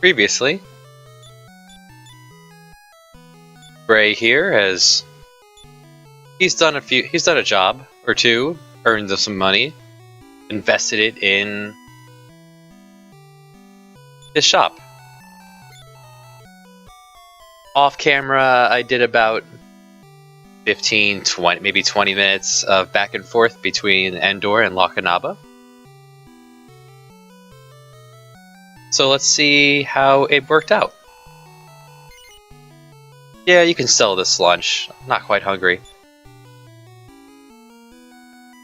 previously, Gray here he's done a job or two, earned some money, invested it in his shop. Off camera, I did about 15, 20, maybe 20 minutes of back and forth between Endor and Lakanaba. So let's see how it worked out. Yeah, you can sell this lunch. I'm not quite hungry.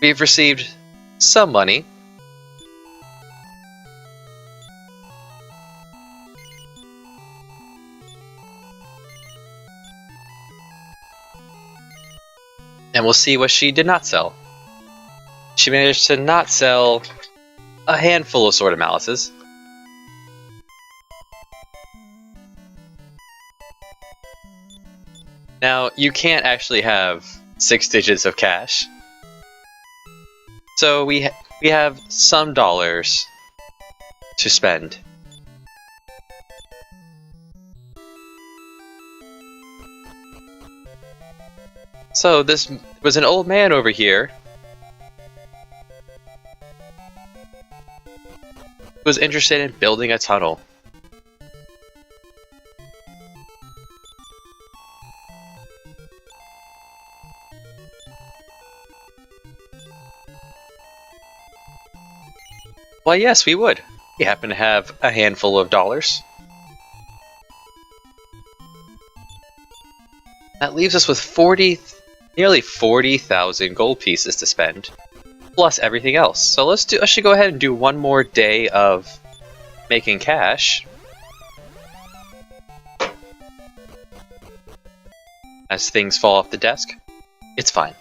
We've received some money. And we'll see what she did not sell. She managed to not sell a handful of sword of malices. Now, you can't actually have 6 digits of cash. So we have some dollars to spend. So this was an old man over here who was interested in building a tunnel. Why, yes, we would. We happen to have a handful of dollars. That leaves us with nearly 40,000 gold pieces to spend, plus everything else. So let's should go ahead and do one more day of making cash. As things fall off the desk, it's fine.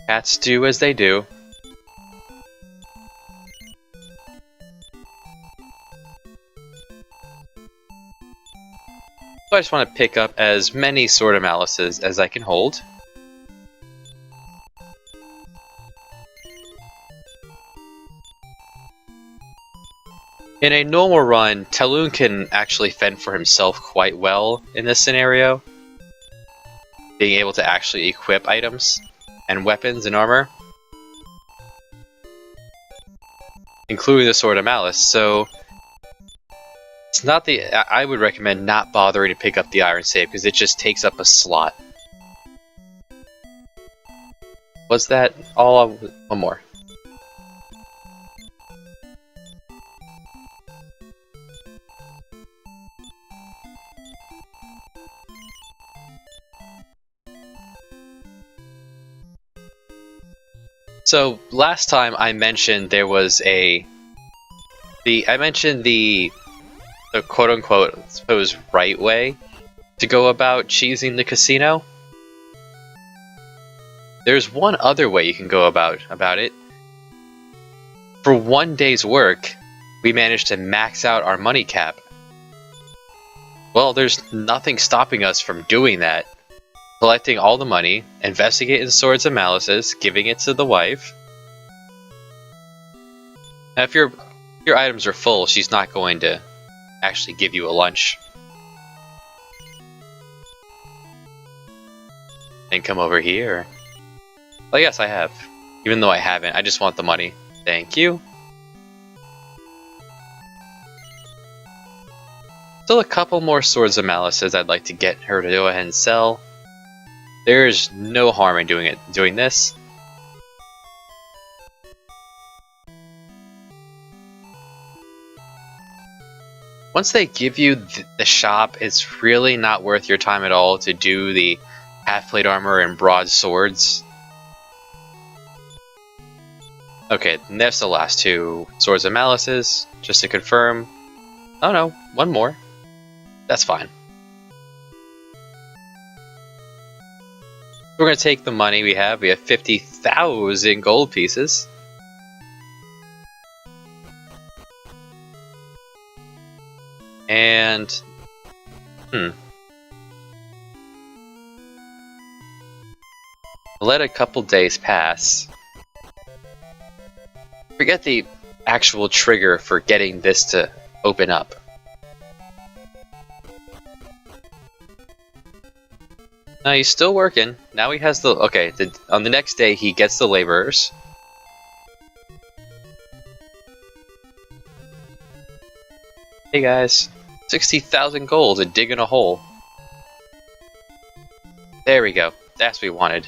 Cats do as they do. So I just want to pick up as many sword of malices as I can hold. In a normal run, Talon can actually fend for himself quite well in this scenario, being able to actually equip items and weapons and armor, including the Sword of Malice, so it's not I would recommend not bothering to pick up the Iron Save, because it just takes up a slot. Was that all? One more. So last time I mentioned there was I mentioned the quote-unquote, I suppose, right way to go about cheesing the casino. There's one other way you can go about it. For one day's work, we managed to max out our money cap. Well, there's nothing stopping us from doing that. Collecting all the money, investing it in Swords of Malices, giving it to the wife. Now, if your items are full, she's not going to actually give you a lunch. And come over here. Well, yes, I have. Even though I haven't, I just want the money. Thank you. Still a couple more Swords of Malices I'd like to get her to go ahead and sell. There's no harm in doing this. Once they give you the shop, it's really not worth your time at all to do the half-plate armor and broadswords. Okay, and that's the last two Swords of Malices, just to confirm. Oh no, one more. That's fine. We're going to take the money we have. We have 50,000 gold pieces. And... let a couple days pass. actual trigger for getting this to open up. No, he's still working. Now he has the... Okay, on the next day he gets the laborers. Hey guys, 60,000 gold to dig in a hole. There we go. That's what we wanted.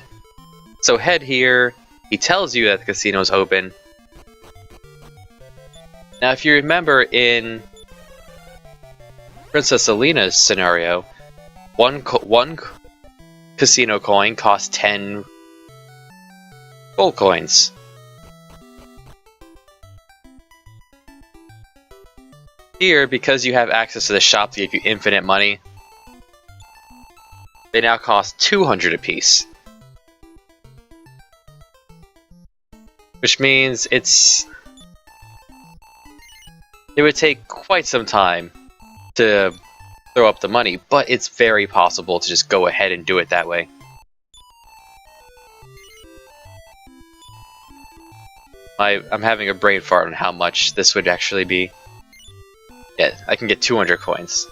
So head here. He tells you that the casino's open. Now, if you remember in Princess Alina's scenario, one casino coin costs 10 gold coins. Here, because you have access to the shop to give you infinite money, they now cost 200 apiece. Which means it would take quite some time to throw up the money, but it's very possible to just go ahead and do it that way. I'm having a brain fart on how much this would actually be. Yeah, I can get 200 coins.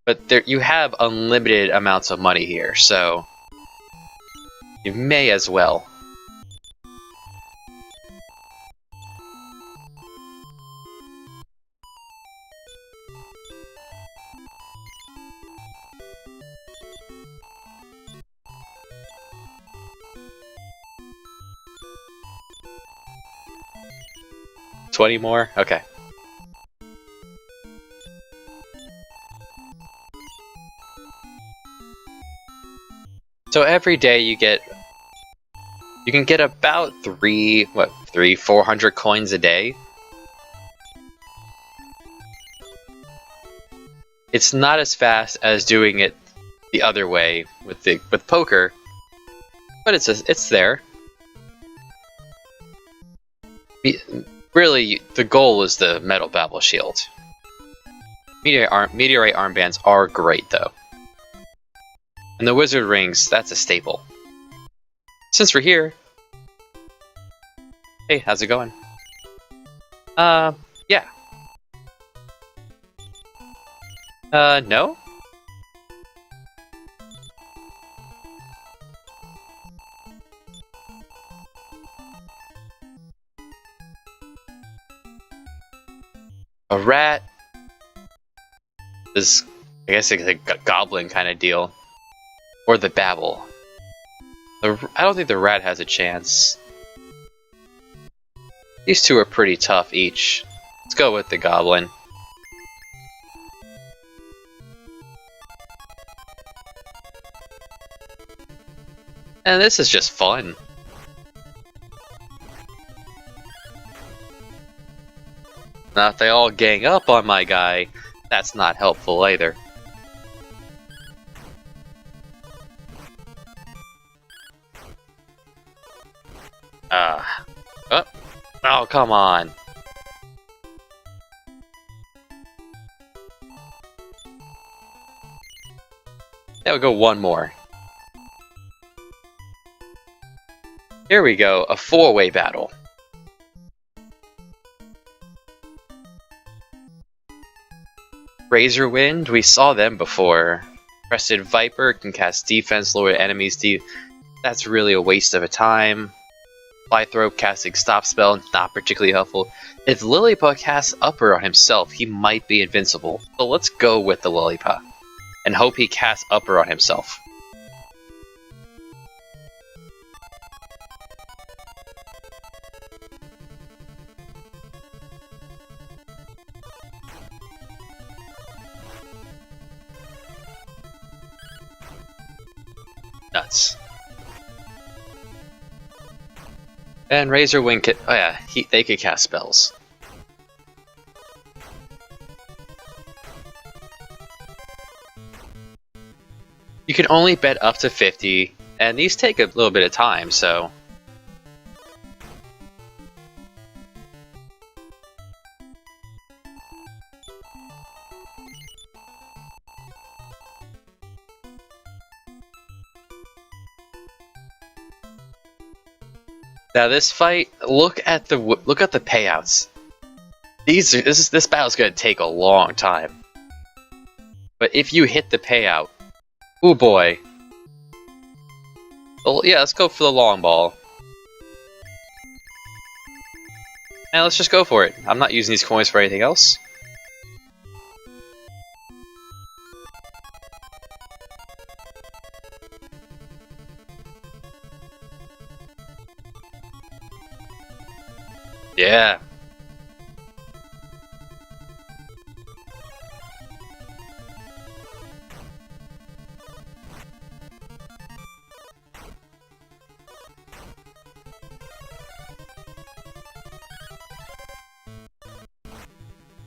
But there, you have unlimited amounts of money here, so you may as well. $20 more? Okay. So every day you can get about 400 coins a day. It's not as fast as doing it the other way with poker, but it's there. Really, the goal is the metal babble shield. Meteorite armbands are great though. And the wizard rings, that's a staple. Since we're here... Hey, how's it going? Yeah. No? A rat is, I guess, it's a goblin kind of deal. Or the babble. I don't think the rat has a chance. These two are pretty tough each. Let's go with the goblin. And this is just fun. Now if they all gang up on my guy, that's not helpful either. Oh, come on. Yeah, we'll go one more. Here we go, a four-way battle. Razor Wind, we saw them before. Crested Viper can cast defense, lower enemies. That's really a waste of a time. Flythrope casting stop spell, not particularly helpful. If Lillipup casts upper on himself, he might be invincible. So let's go with the Lillipup and hope he casts upper on himself. Nuts. And Razor Wing could, oh yeah, they could cast spells. You can only bet up to 50, and these take a little bit of time, so... Now this fight, look at the payouts. This battle's gonna take a long time. But if you hit the payout, oh boy. Well, yeah, let's go for the long ball. And let's just go for it. I'm not using these coins for anything else. Yeah.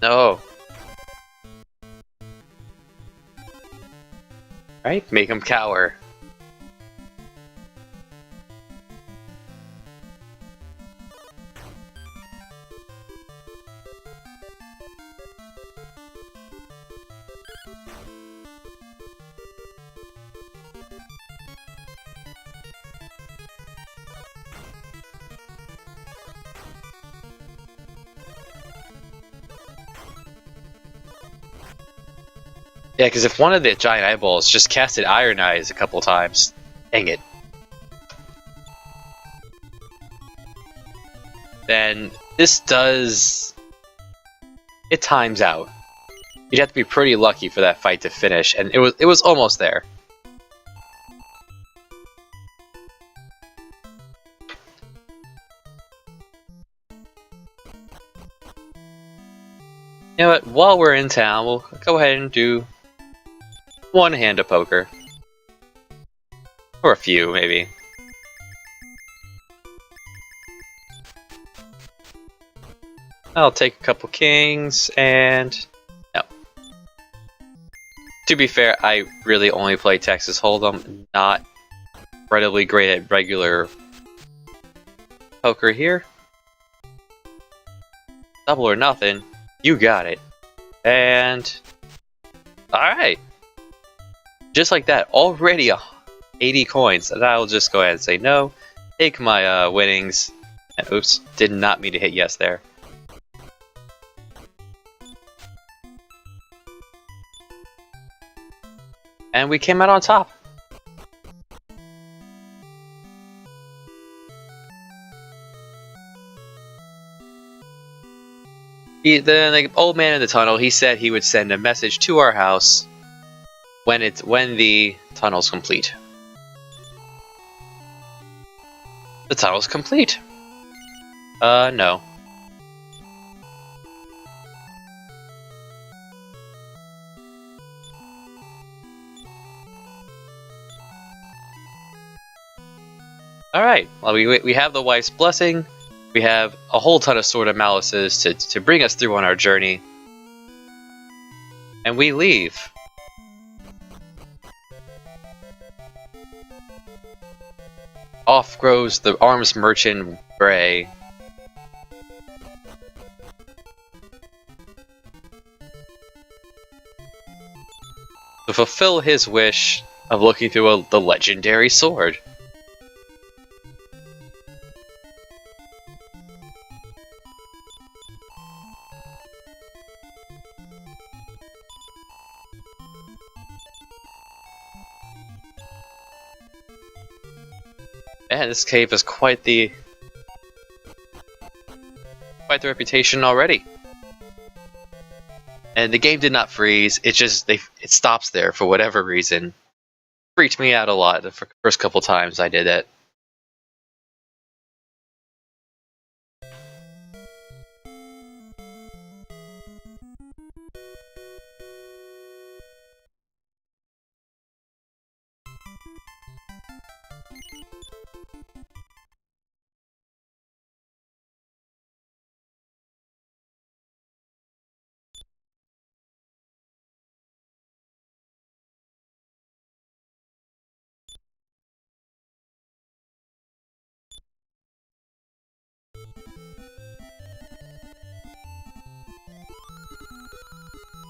No. Right? Make him cower. Yeah, because if one of the giant eyeballs just casted Iron Eyes a couple times, dang it. Then this does... it times out. You'd have to be pretty lucky for that fight to finish, and it was almost there. You know what, while we're in town, we'll go ahead and do one hand of poker. Or a few, maybe. I'll take a couple kings, and... no. To be fair, I really only play Texas Hold'em, not incredibly great at regular poker here. Double or nothing, you got it. And... alright! Just like that, already 80 coins, and I'll just go ahead and say no, take my winnings, and oops, did not mean to hit yes there. And we came out on top. The old man in the tunnel, he said he would send a message to our house when the tunnel's complete. The tunnel's complete. No. Alright, well we have the wife's blessing, we have a whole ton of Sword of Malices to bring us through on our journey, and we leave. Off grows the arms merchant Bray. To fulfill his wish of looking through the legendary sword. Man, this cave has quite the reputation already. And the game did not freeze. It just it stops there for whatever reason. Freaked me out a lot the first couple times I did it.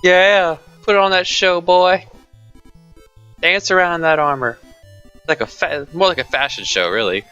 Yeah, put on that show, boy. Dance around that armor. Like more like a fashion show, really.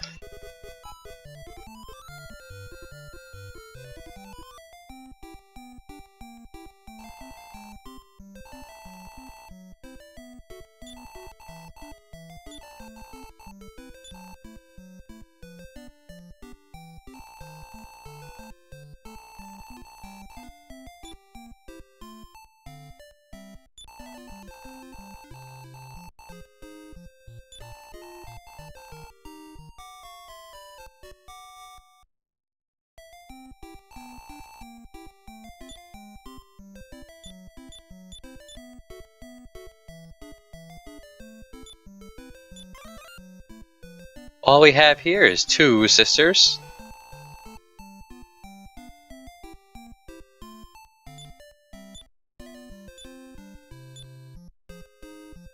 All we have here is 2 sisters.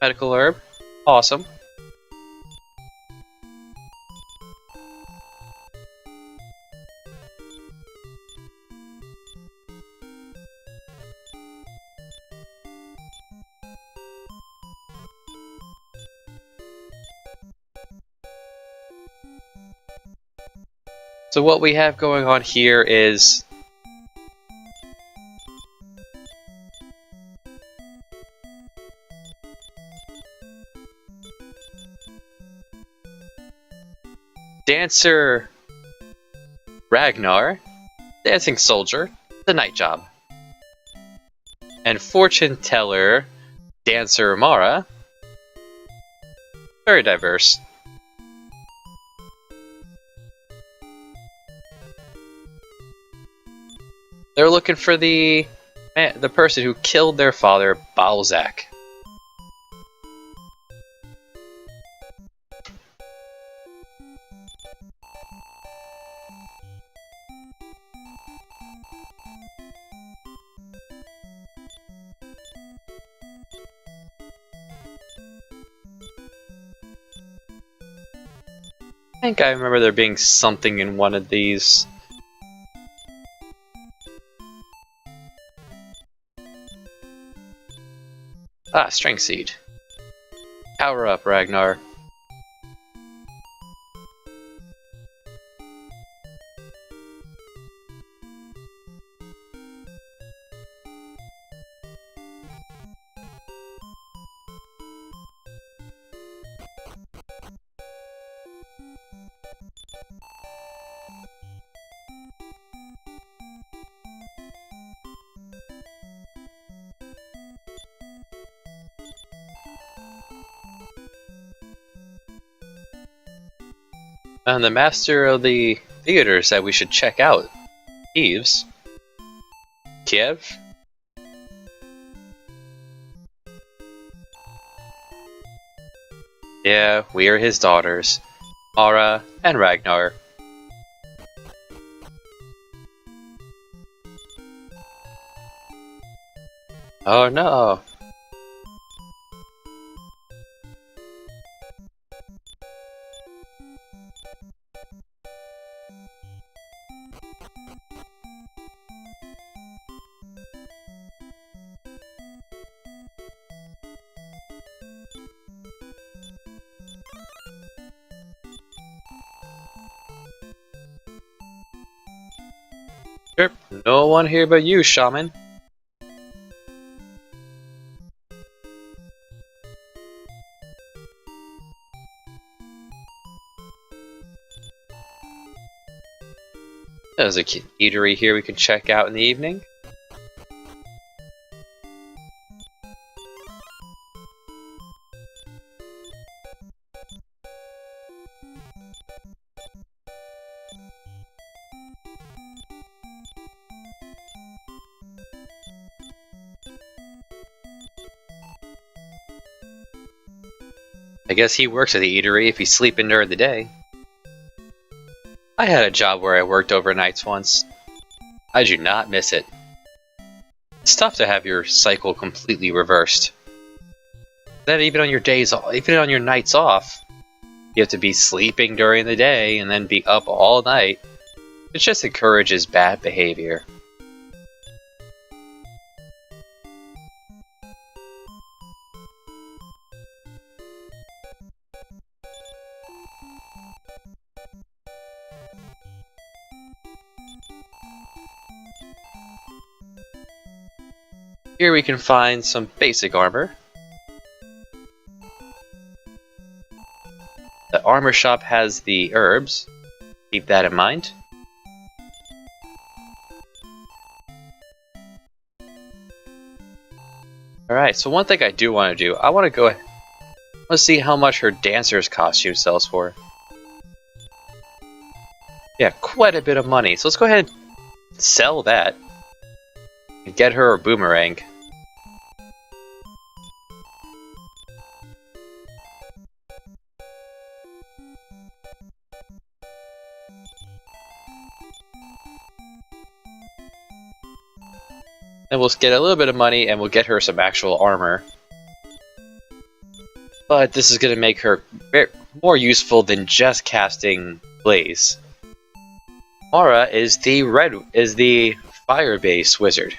Medical herb. Awesome. So what we have going on here is Dancer Ragnar, Dancing Soldier, The Night Job, and Fortune Teller Dancer Mara. Very diverse. They're looking for the person who killed their father, Balzac. I think I remember there being something in one of these. Ah, Strength Seed. Power up, Ragnar. And the master of the theater said we should check out Kiev. Yeah, we are his daughters, Mara and Ragnar. Oh no! Sure, no one here but you, Shaman. There's a eatery here we can check out in the evening. I guess he works at the eatery if he's sleeping during the day. I had a job where I worked overnights once. I do not miss it. It's tough to have your cycle completely reversed. Then even on your days off, even on your nights off, you have to be sleeping during the day and then be up all night. It just encourages bad behavior. Here we can find some basic armor. The armor shop has the herbs. Keep that in mind. Alright, so one thing I do want to do, I want to go ahead. Let's see how much her dancer's costume sells for. Yeah, quite a bit of money. So let's go ahead and sell that. And get her a boomerang. and we'll get a little bit of money, and we'll get her some actual armor. But this is going to make her more useful than just casting Blaze. Mara is the fire-based wizard.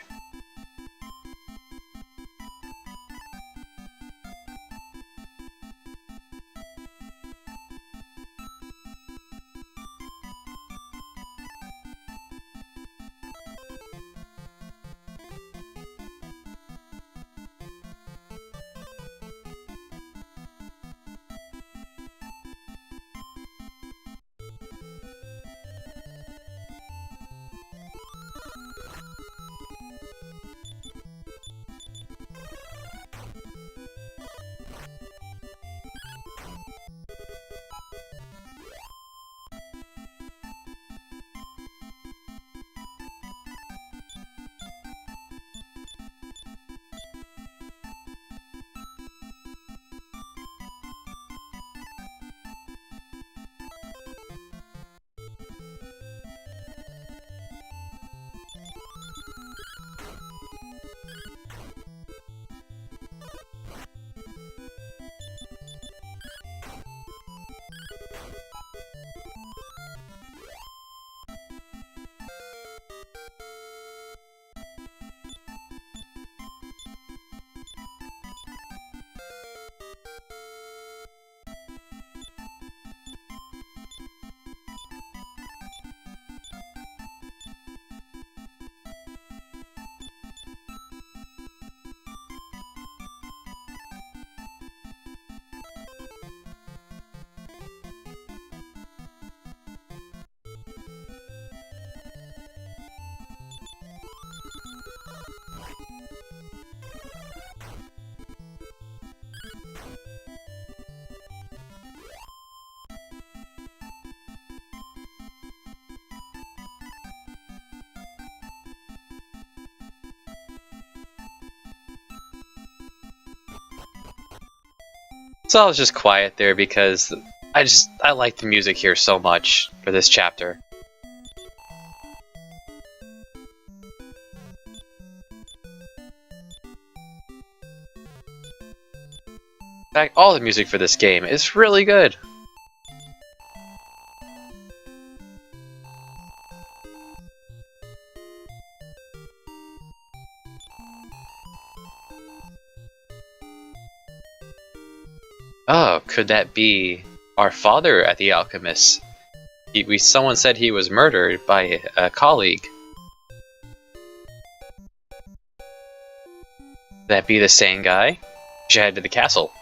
So I was just quiet there because I like the music here so much for this chapter. In fact, all the music for this game is really good. Oh, could that be our father at the Alchemist? Someone said he was murdered by a colleague. Could that be the same guy? We should head to the castle.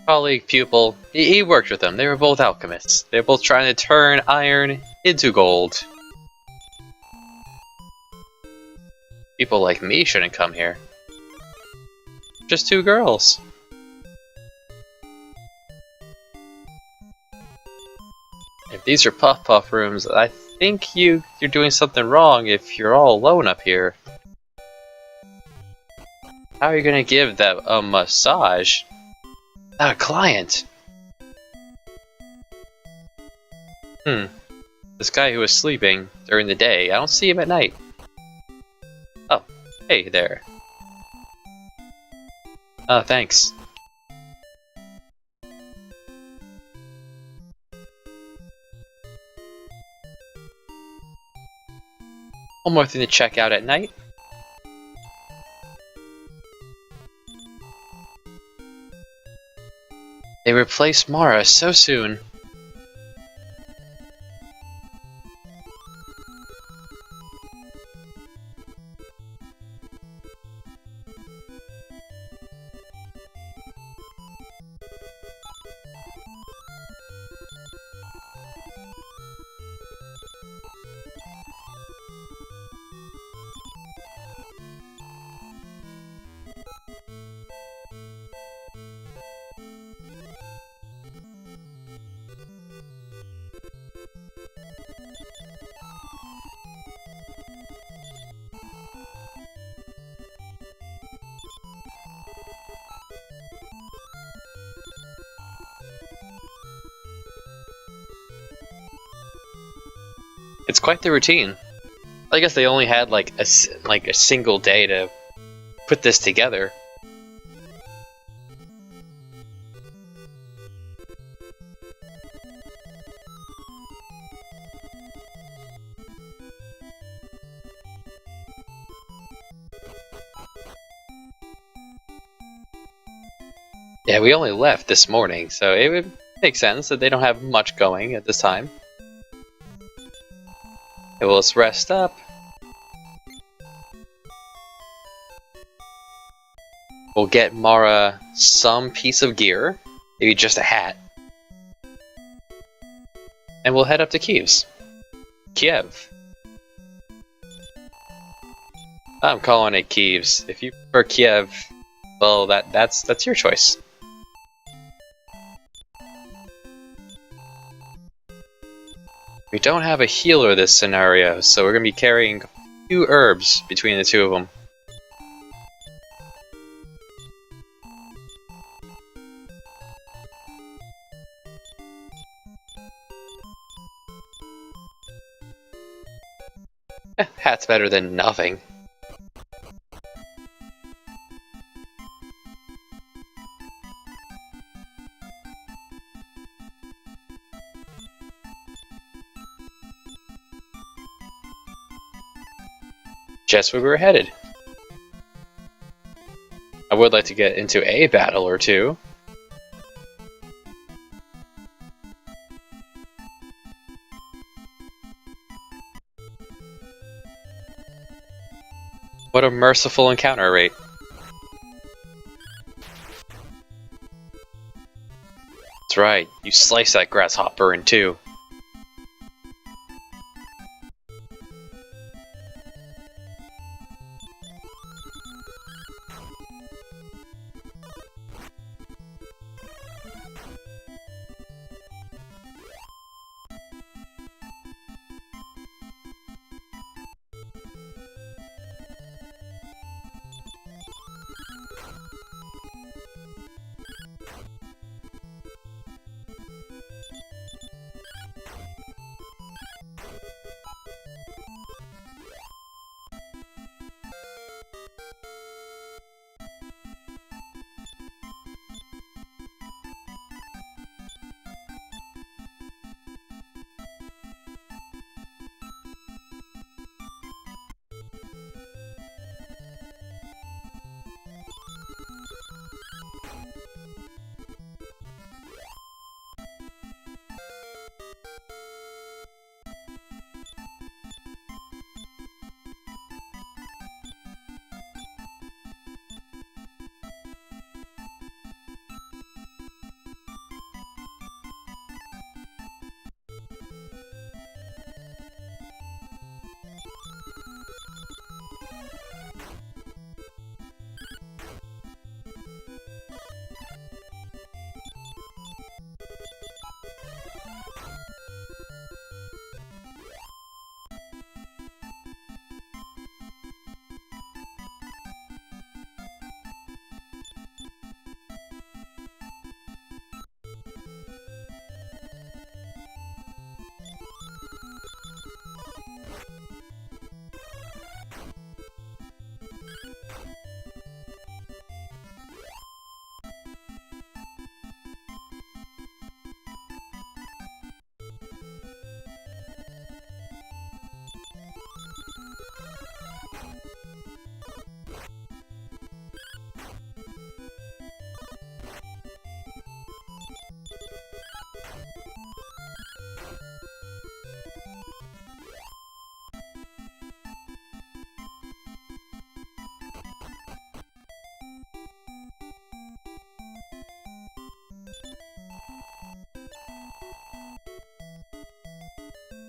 Colleague, pupil, he worked with them. They were both alchemists. They were both trying to turn iron into gold. People like me shouldn't come here. Just two girls. If these are Puff Puff rooms, I think you're doing something wrong if you're all alone up here. How are you gonna give that a massage? Not a client. This guy who was sleeping during the day, I don't see him at night. Oh, hey there. Oh, thanks. One more thing to check out at night. They replaced Mara so soon. It's quite the routine. I guess they only had like a single day to put this together. Yeah, we only left this morning, so it would make sense that they don't have much going at this time. Okay, well, let's rest up. We'll get Mara some piece of gear, maybe just a hat. And we'll head up to Kiev. I'm calling it Kiev. If you prefer Kiev, well, that's your choice. We don't have a healer this scenario, so we're going to be carrying a few herbs between the two of them. Hat's better than nothing. Just where we were headed. I would like to get into a battle or two. What a merciful encounter rate. That's right, you slice that grasshopper in two.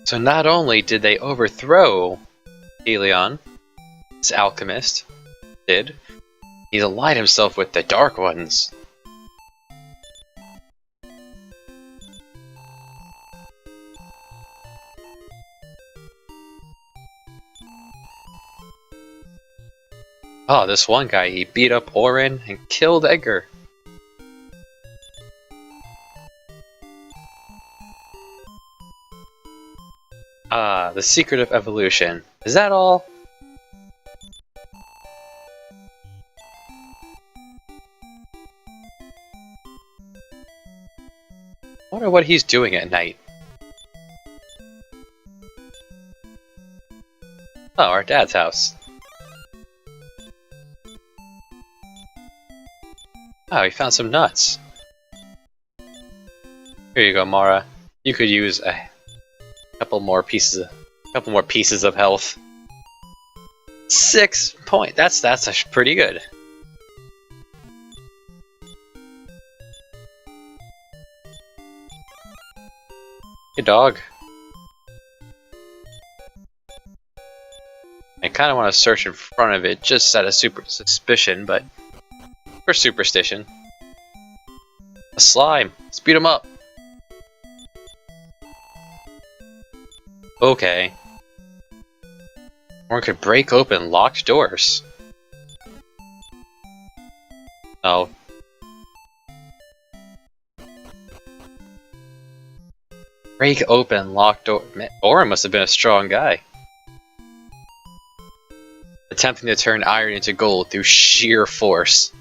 So not only did they overthrow Helion, this alchemist did, he's allied himself with the Dark Ones. Oh, this one guy, he beat up Orin and killed Edgar. Ah, the secret of evolution. Is that all? I wonder what he's doing at night. Oh, our dad's house. Oh, he found some nuts. Here you go, Mara. You could use a couple more pieces of health. 6 point. That's actually pretty good. Hey, dog. I kind of want to search in front of it, just out of suspicion, but for superstition. A slime. Speed him up. Okay. Or it could break open locked doors. Oh. Break open locked door. Orin must have been a strong guy. Attempting to turn iron into gold through sheer force.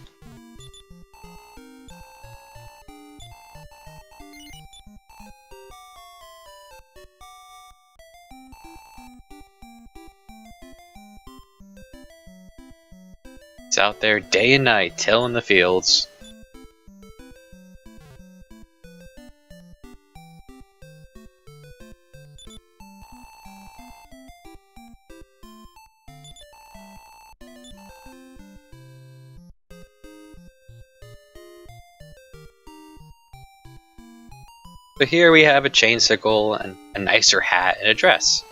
It's out there day and night, tilling the fields. So here we have a chain sickle and a nicer hat and a dress.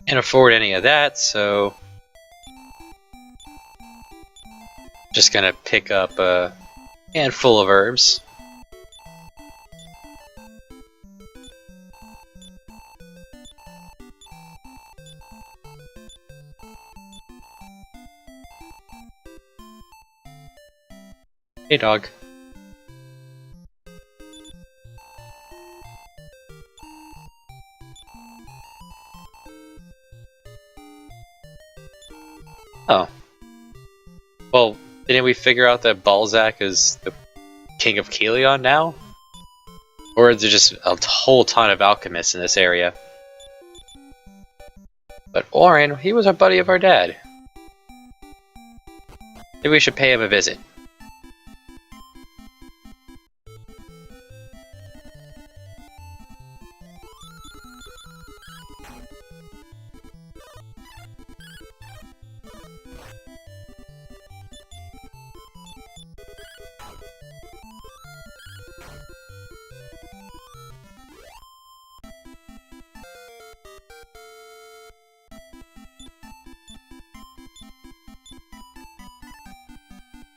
Can't afford any of that, so just gonna pick up a handful of herbs. Hey, dog. Oh. Well, didn't we figure out that Balzac is the king of Kelion now? Or is there just a whole ton of alchemists in this area? But Orin, he was a buddy of our dad. Maybe we should pay him a visit.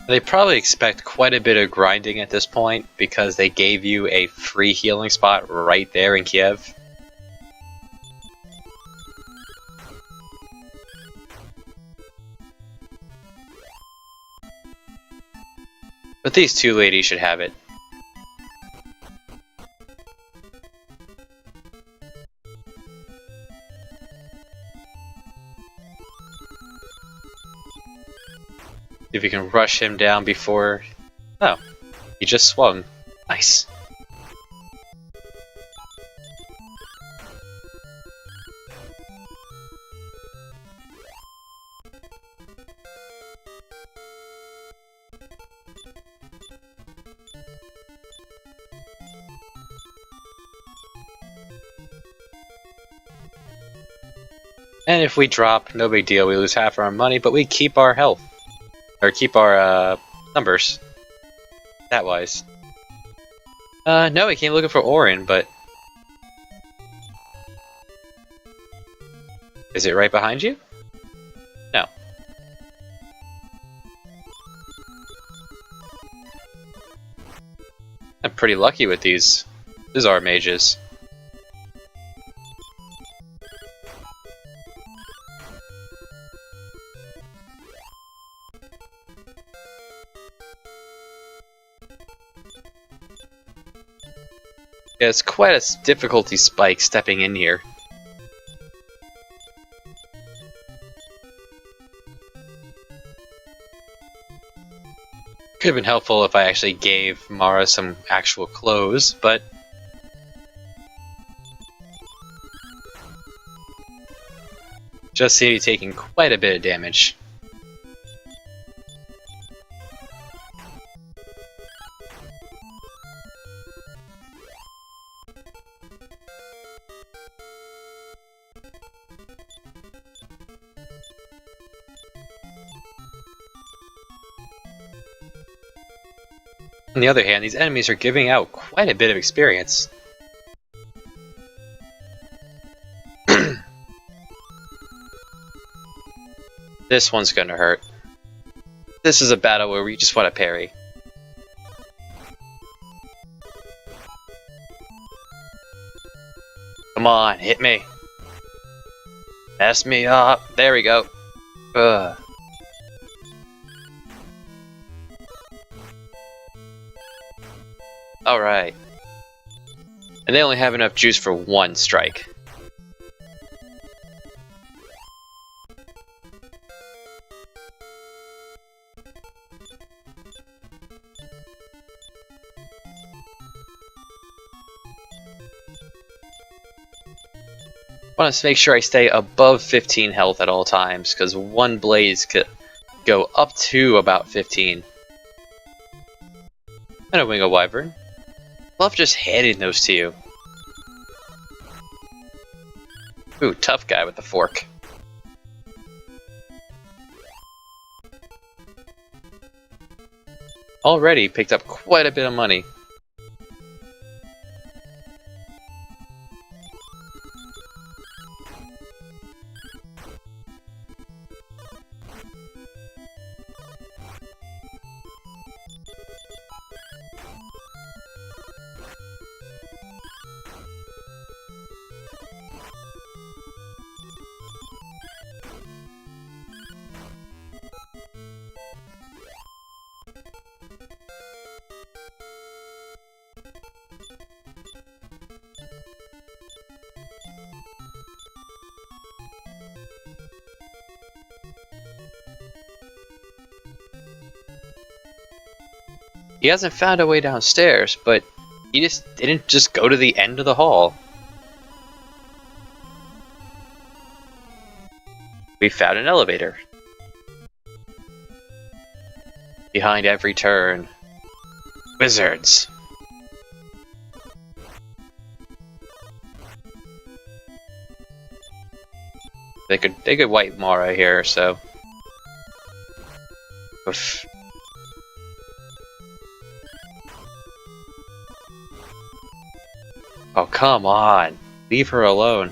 They probably expect quite a bit of grinding at this point because they gave you a free healing spot right there in Kiev. But these two ladies should have it. See if we can rush him down before... Oh, he just swung. Nice. And if we drop, no big deal, we lose half our money, but we keep our health. Or keep our numbers. That wise. No, we came looking for Orin, but... Is it right behind you? No. I'm pretty lucky with these Bizarre mages. quite a difficulty spike stepping in here. Could have been helpful if I actually gave Mara some actual clothes, but just see you taking quite a bit of damage. On the other hand, these enemies are giving out quite a bit of experience. This one's gonna hurt. This is a battle where we just want to parry. Come on, hit me. Mess me up. There we go. Ugh. Alright. And they only have enough juice for one strike. I want to make sure I stay above 15 health at all times, because one blaze could go up to about 15. And a Wing of Wyvern. Love just handing those to you. Ooh, tough guy with the fork. Already picked up quite a bit of money. He hasn't found a way downstairs, but he just didn't just go to the end of the hall. We found an elevator. Behind every turn, wizards. They could wipe Mara here, so. Oof. Oh, come on. Leave her alone.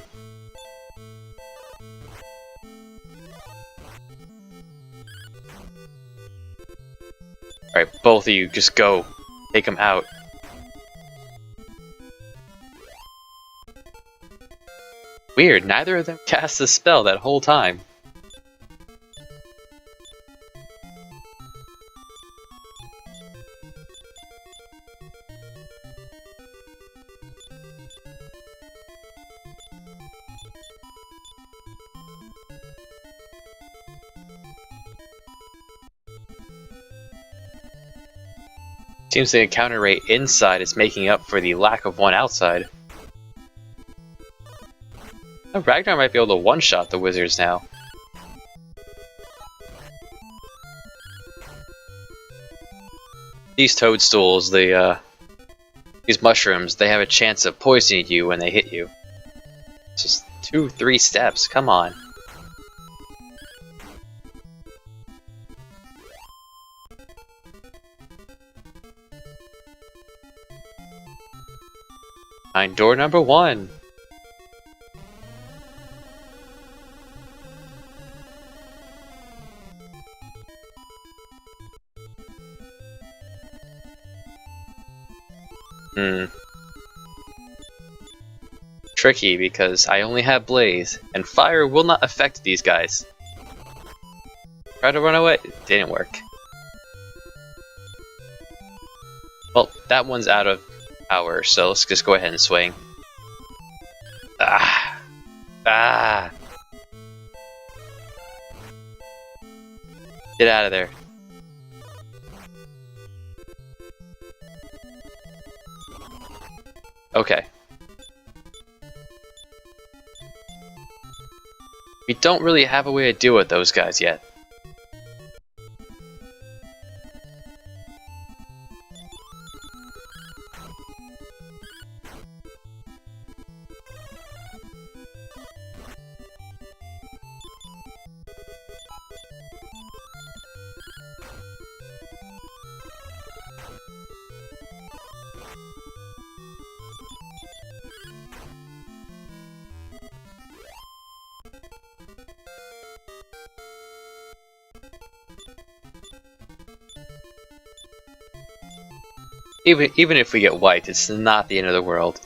Alright, both of you, just go. Take him out. Weird, neither of them cast the spell that whole time. Seems the encounter rate inside is making up for the lack of one outside. Oh, Ragnar might be able to one-shot the wizards now. These toadstools, these mushrooms, they have a chance of poisoning you when they hit you. Just 2-3 steps, come on. Find door number 1. Tricky because I only have blaze, and fire will not affect these guys. Try to run away, it didn't work. Well, that one's out of power, so let's just go ahead and swing. Ah! Ah! Get out of there. Okay. We don't really have a way to deal with those guys yet. Even if we get wiped, it's not the end of the world.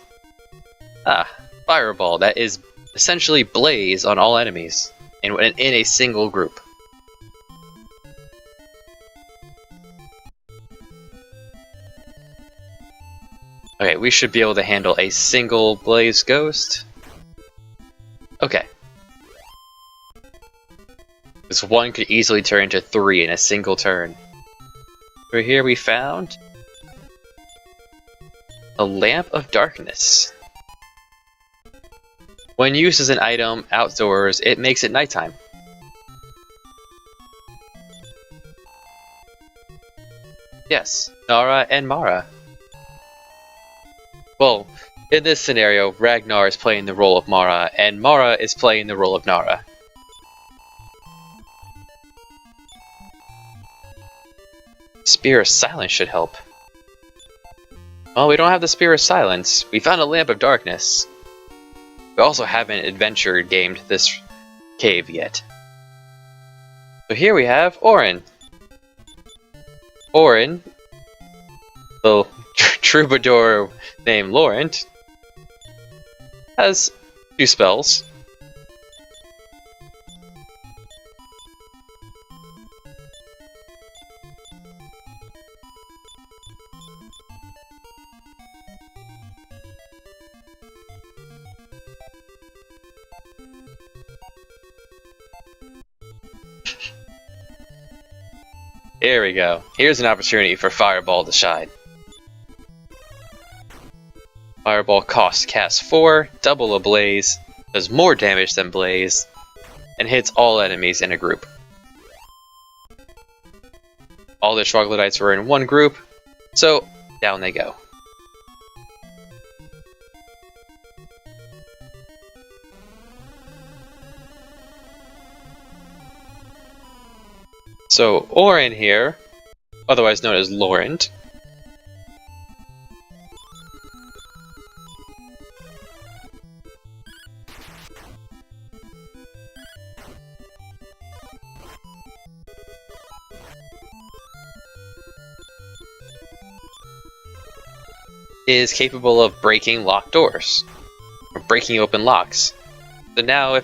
Ah, Fireball. That is essentially Blaze on all enemies in a single group. Okay, we should be able to handle a single Blaze Ghost. Okay. This one could easily turn into 3 in a single turn. Over here we found a Lamp of Darkness. When used as an item outdoors, it makes it nighttime. Yes, Nara and Mara. Well, in this scenario, Ragnar is playing the role of Mara, and Mara is playing the role of Nara. Spear of Silence should help. Well, we don't have the Spear of Silence. We found a Lamp of Darkness. We also haven't adventure gamed this cave yet. So here we have Orin. Orin, the troubadour named Laurent, has 2 spells. Here we go. Here's an opportunity for Fireball to shine. Fireball costs cast 4, double a Blaze, does more damage than Blaze, and hits all enemies in a group. All the Troglodytes were in one group, so down they go. So Orin here, otherwise known as Laurent, is capable of breaking locked doors, or breaking open locks. So now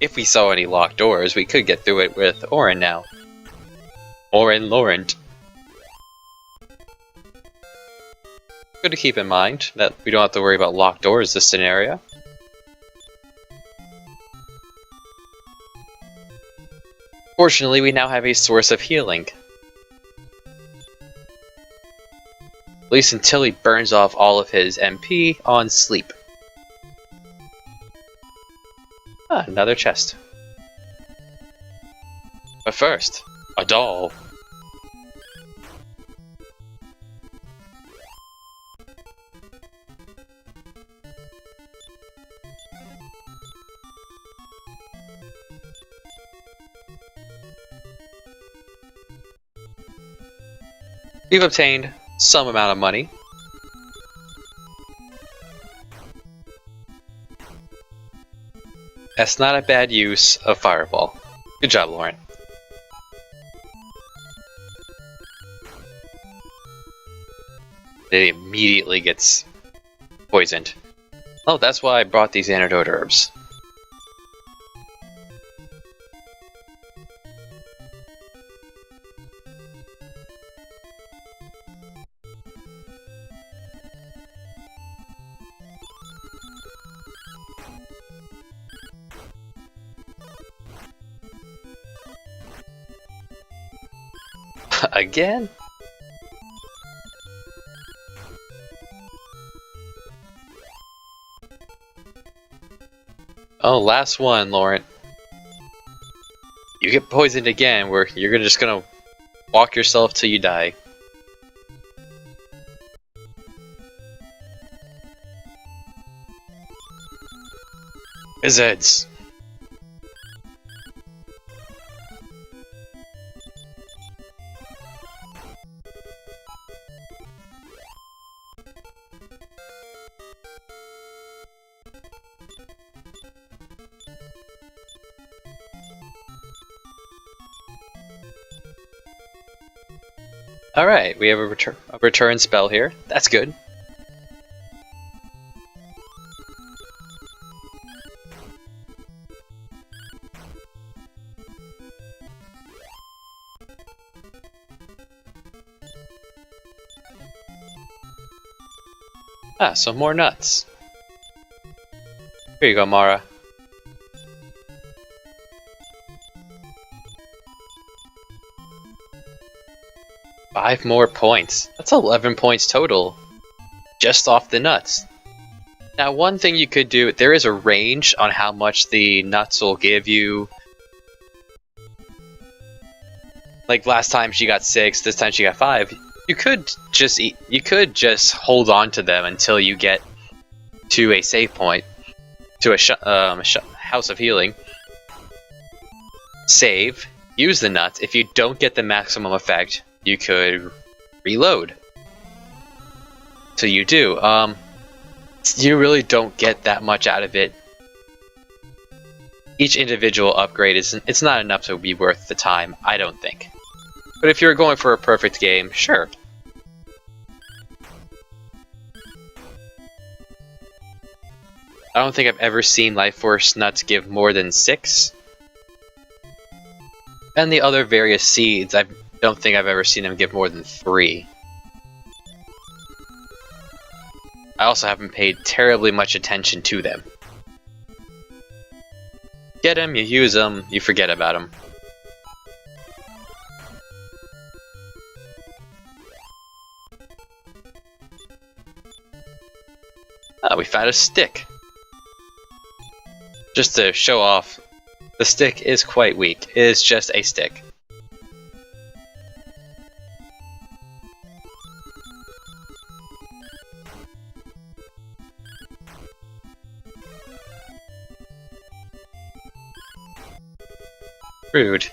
if we saw any locked doors, we could get through it with Orin now. Orin Laurent. Good to keep in mind that we don't have to worry about locked doors this scenario. Fortunately, we now have a source of healing. At least until he burns off all of his MP on sleep. Ah, another chest. But first, a doll. We've obtained some amount of money. That's not a bad use of Fireball. Good job, Lauren. It immediately gets poisoned. Oh, that's why I brought these antidote herbs. Again? Oh, last one, Laurent. You get poisoned again, where you're just gonna walk yourself till you die. Wizards! Alright, we have a return spell here. That's good. Ah, some more nuts. Here you go, Mara. Five more points. That's 11 points total. Just off the nuts. Now, one thing you could do, there is a range on how much the nuts will give you. Like last time she got 6, this time she got 5. You could just hold on to them until you get to a save point, to a house of healing. Save, use the nuts. If you don't get the maximum effect, you could reload. So you do. You really don't get that much out of it. Each individual upgrade it's not enough to be worth the time, I don't think. But if you're going for a perfect game, sure. I don't think I've ever seen Life Force nuts give more than 6. And the other various seeds, I don't think I've ever seen them give more than 3. I also haven't paid terribly much attention to them. Get them, you use them, you forget about them. Oh, we found a stick. Just to show off, the stick is quite weak. It is just a stick. Rude.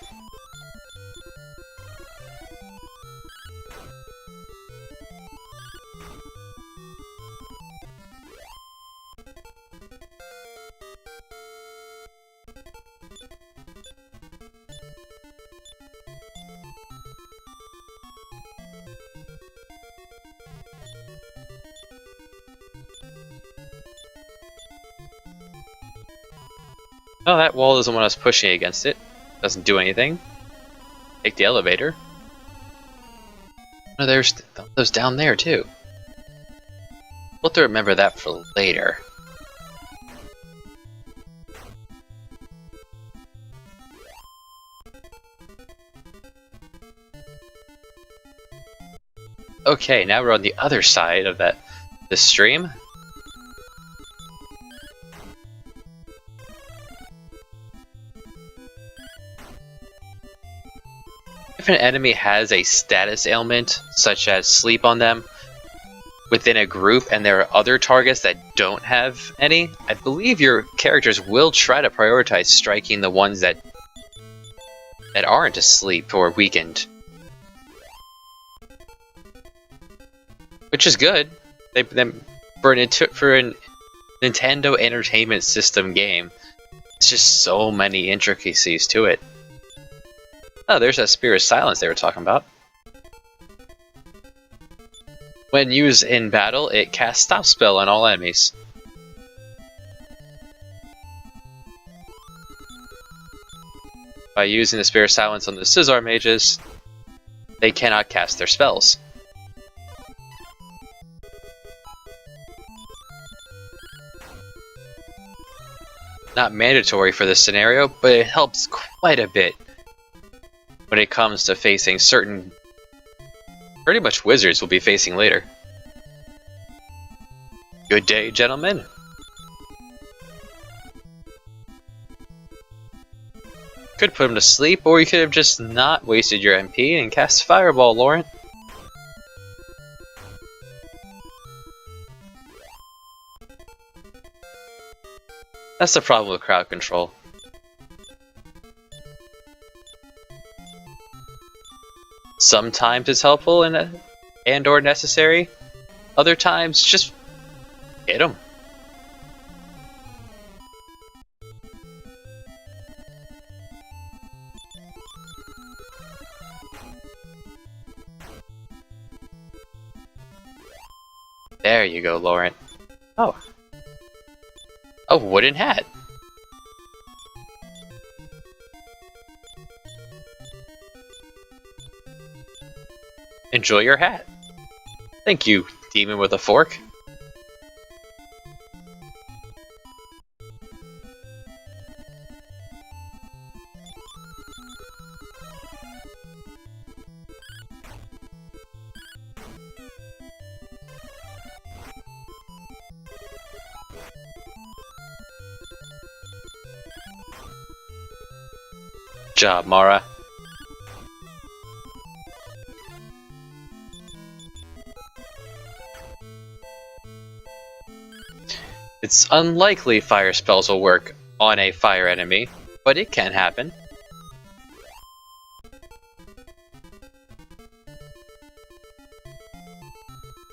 Oh, that wall isn't when I was pushing against it. Doesn't do anything. Take the elevator. Oh, there's those down there too. We'll have to remember that for later. Okay, now we're on the other side of this stream. If an enemy has a status ailment, such as sleep on them, within a group and there are other targets that don't have any, I believe your characters will try to prioritize striking the ones that aren't asleep or weakened. Which is good. For a Nintendo Entertainment System game, it's just so many intricacies to it. Oh, there's that Spirit of Silence they were talking about. When used in battle, it casts Stop Spell on all enemies. By using the Spirit of Silence on the Scizor mages, they cannot cast their spells. Not mandatory for this scenario, but it helps quite a bit when it comes to facing certain pretty much wizards we'll be facing later. Good day, gentlemen. Could put him to sleep, or you could have just not wasted your MP and cast Fireball, Laurent. That's the problem with crowd control. Sometimes it's helpful and or necessary. Other times, just hit him. There you go, Laurent. Oh. A wooden hat. Enjoy your hat. Thank you, demon with a fork. Job, Mara. It's unlikely fire spells will work on a fire enemy, but it can happen.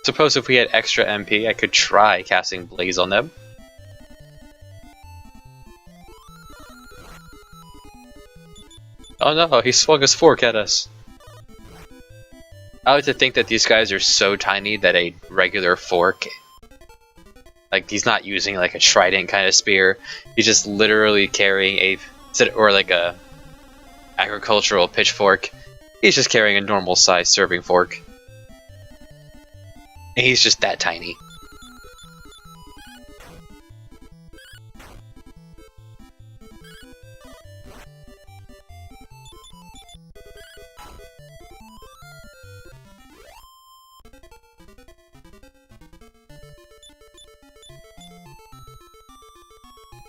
Suppose if we had extra MP, I could try casting Blaze on them. Oh no, he swung his fork at us. I like to think that these guys are so tiny that a regular fork, like he's not using like a trident kind of spear, he's just literally carrying like a agricultural pitchfork. He's just carrying a normal sized serving fork. And he's just that tiny.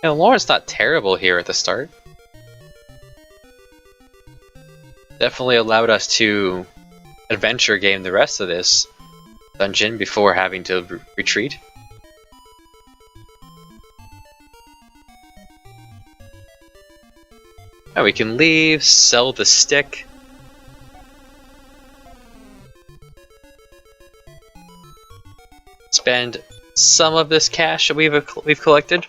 And Laurent's not terrible here at the start. Definitely allowed us to adventure game the rest of this dungeon before having to retreat. Now we can leave, sell the stick. Spend some of this cash that we've collected.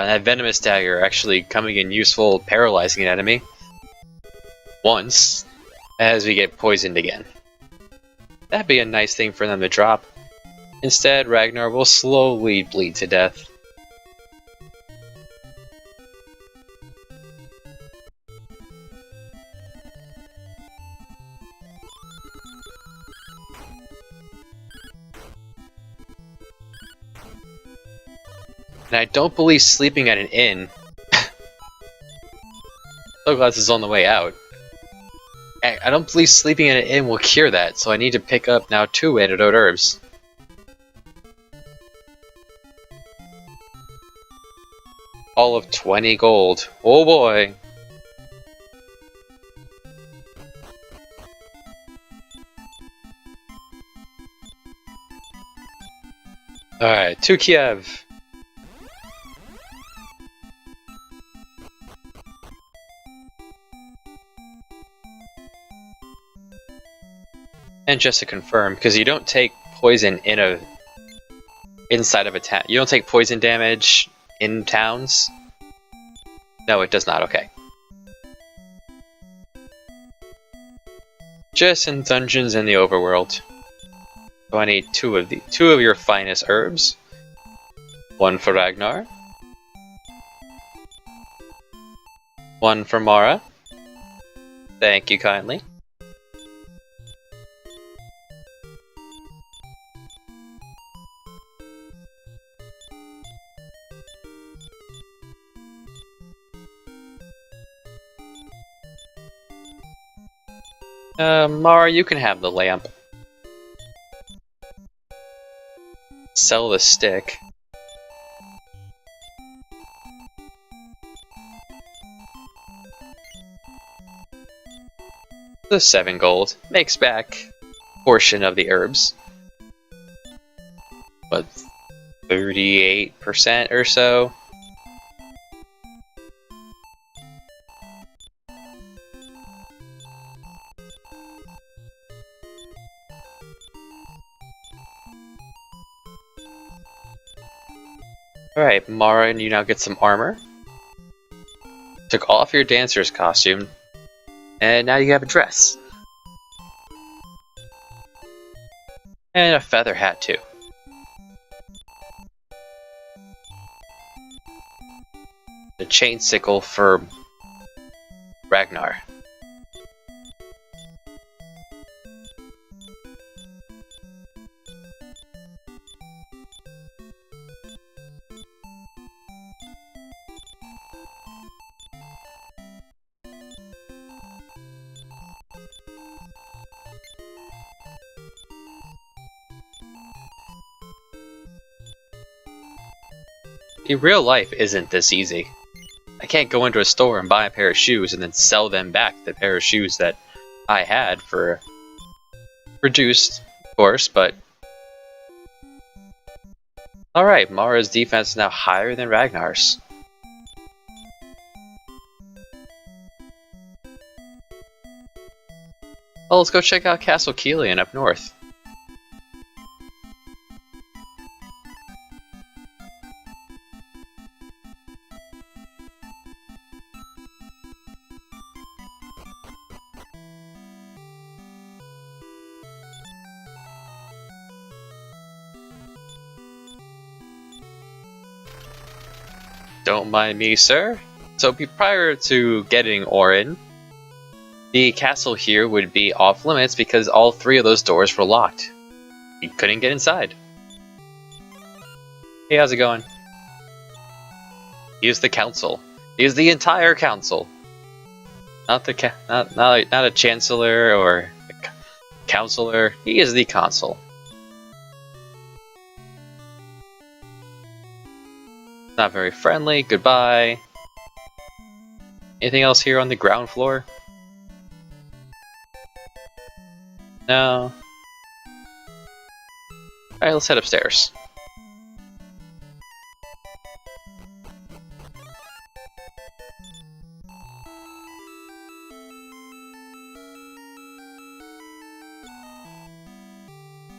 That venomous dagger actually coming in useful, paralyzing an enemy once as we get poisoned again. That'd be a nice thing for them to drop. Instead, Ragnar will slowly bleed to death. And I don't believe sleeping at an inn. Sunglasses is on the way out. I don't believe sleeping at an inn will cure that, so I need to pick up now 2 antidote herbs. All of 20 gold. Oh boy! Alright, to Kiev! And just to confirm, because you don't take poison inside of a town. You don't take poison damage in towns? No, it does not. Okay. Just in dungeons in the overworld. So I need 2 of your finest herbs. 1 for Ragnar. 1 for Mara. Thank you kindly. Mara, you can have the lamp. Sell the stick. The 7 gold makes back a portion of the herbs. But 38% or so. Alright, Mara, and you now get some armor. Took off your dancer's costume, and now you have a dress. And a feather hat, too. The chain sickle for Ragnar. In real life isn't this easy. I can't go into a store and buy a pair of shoes and then sell them back the pair of shoes that I had for reduced, of course, but... Alright, Mara's defense is now higher than Ragnar's. Well, let's go check out Castle Kilian up north. Don't mind me, sir. So prior to getting Orin, the castle here would be off limits because all 3 of those doors were locked. You couldn't get inside. Hey, how's it going? He is the council. He is the entire council. Not the not a chancellor or a counselor. He is the consul. Not very friendly. Goodbye. Anything else here on the ground floor? No. Alright, let's head upstairs.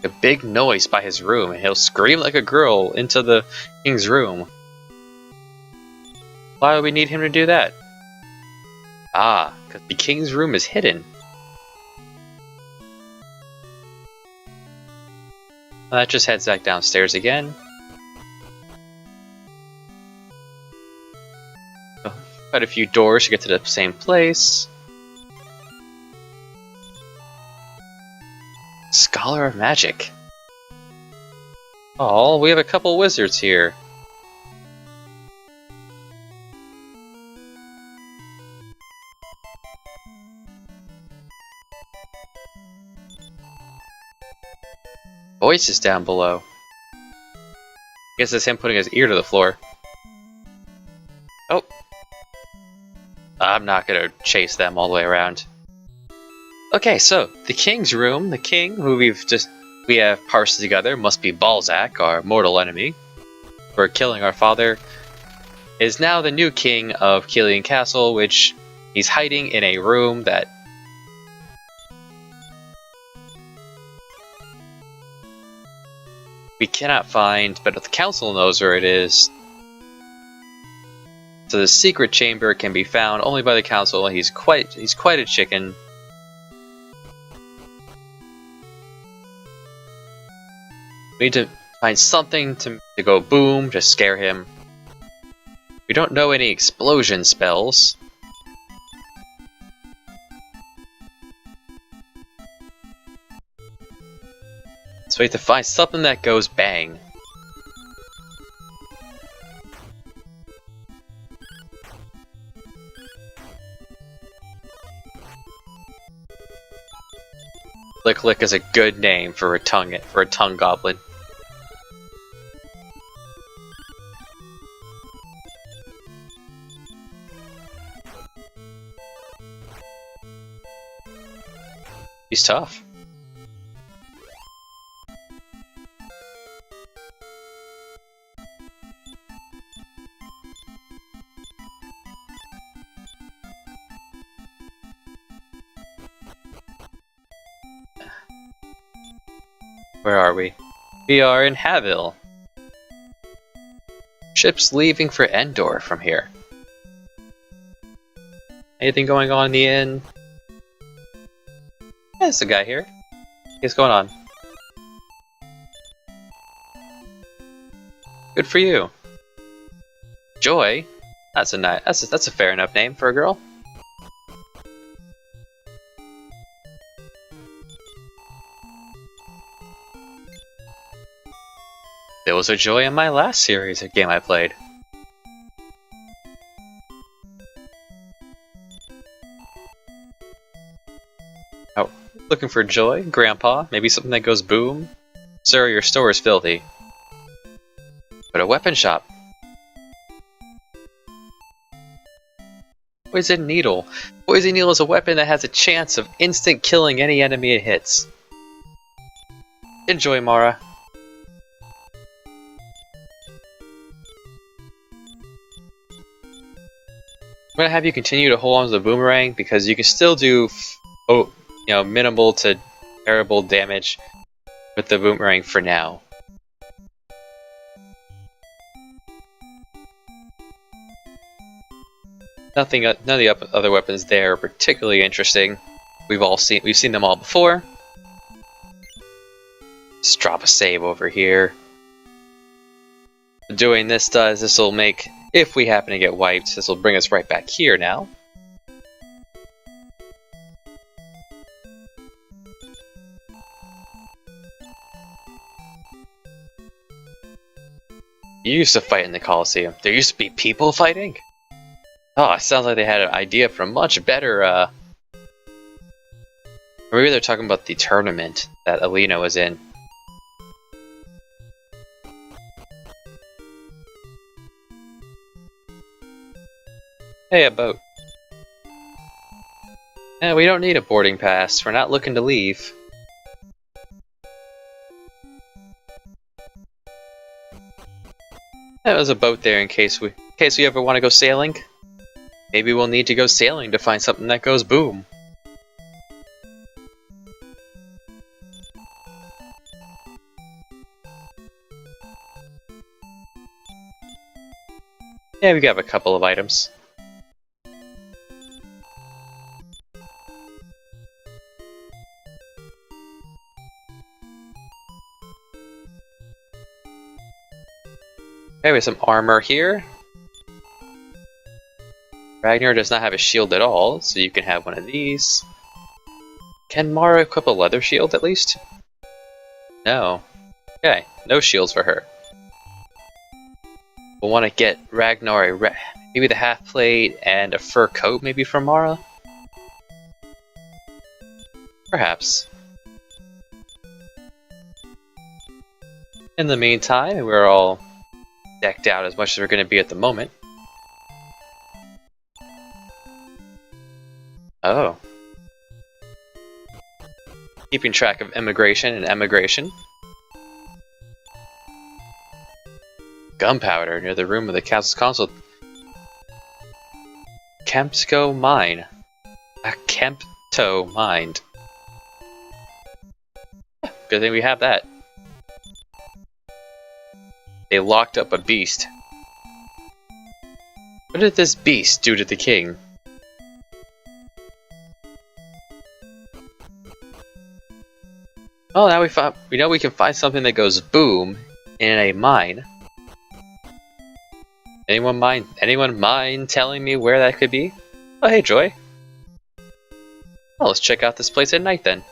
A big noise by his room, and he'll scream like a girl into the king's room. Why do we need him to do that? Ah, because the king's room is hidden. Well, that just heads back downstairs again. Quite a few doors to get to the same place. Scholar of Magic. Oh, we have a couple wizards here. Voices down below. I guess it's him putting his ear to the floor. Oh. I'm not gonna chase them all the way around. Okay, so the king's room, the king who we have parsed together, must be Balzac, our mortal enemy, for killing our father, is now the new king of Kilian Castle, which he's hiding in a room that we cannot find, but the council knows where it is. So the secret chamber can be found only by the council. He's quite a chicken. We need to find something to go boom to scare him. We don't know any explosion spells. So we have to find something that goes bang. Lick Lick is a good name for a tongue goblin. He's tough. Where are we? We are in Haville. Ship's leaving for Endor from here. Anything going on in the inn? There's a guy here. What's going on? Good for you. Joy? That's a fair enough name for a girl. There was a Joy in my last series, a game I played. Oh, looking for Joy, Grandpa? Maybe something that goes boom? Sir, your store is filthy. But a weapon shop. Poison Needle. Poison Needle is a weapon that has a chance of instant killing any enemy it hits. Enjoy, Mara. I'm gonna have you continue to hold on to the boomerang because you can still do, minimal to terrible damage with the boomerang for now. None of the other weapons there are particularly interesting. We've seen them all before. Just drop a save over here. Doing this will make, if we happen to get wiped, this will bring us right back here now. You used to fight in the Colosseum. There used to be people fighting? Oh, it sounds like they had an idea for a much better, or maybe they're talking about the tournament that Alina was in. Hey, a boat. Eh, we don't need a boarding pass. We're not looking to leave. There's a boat there in case we ever want to go sailing. Maybe we'll need to go sailing to find something that goes boom. Yeah, we got a couple of items. Okay, we have some armor here. Ragnar does not have a shield at all, so you can have one of these. Can Mara equip a leather shield at least? No. Okay, no shields for her. We'll want to get Ragnar maybe the half plate and a fur coat maybe from Mara? Perhaps. In the meantime, we're all decked out as much as we're going to be at the moment. Oh. Keeping track of immigration and emigration. Gunpowder near the room of the castle's console. Kempsko Mine. A Kempto Mine. Good thing we have that. They locked up a beast. What did this beast do to the king? Well, now we know we can find something that goes boom in a mine. Anyone mind telling me where that could be? Oh, hey, Joy. Well, let's check out this place at night then.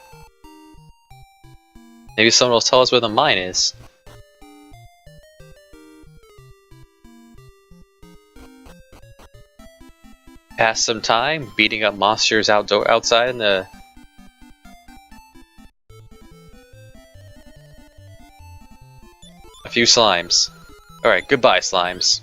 Maybe someone will tell us where the mine is. Pass some time beating up monsters outside in the A few slimes. Alright, goodbye, slimes.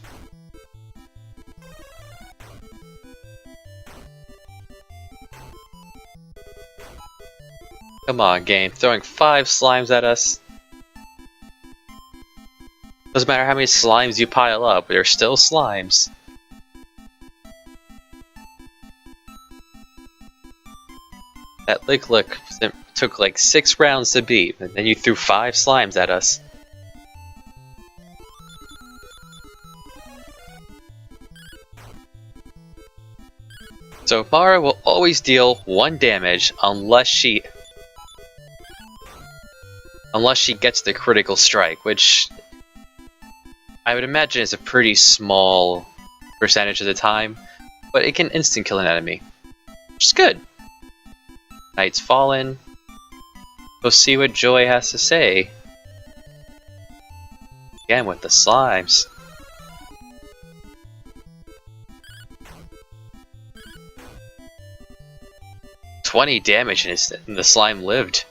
Come on, game. Throwing 5 slimes at us. Doesn't matter how many slimes you pile up, they're still slimes. That lick took like 6 rounds to beat, and then you threw 5 slimes at us. So Mara will always deal 1 damage unless she gets the critical strike, which I would imagine is a pretty small percentage of the time, but it can instant kill an enemy, which is good. Night's fallen. We'll see what Joy has to say. Again with the slimes. $20 damage and the slime lived.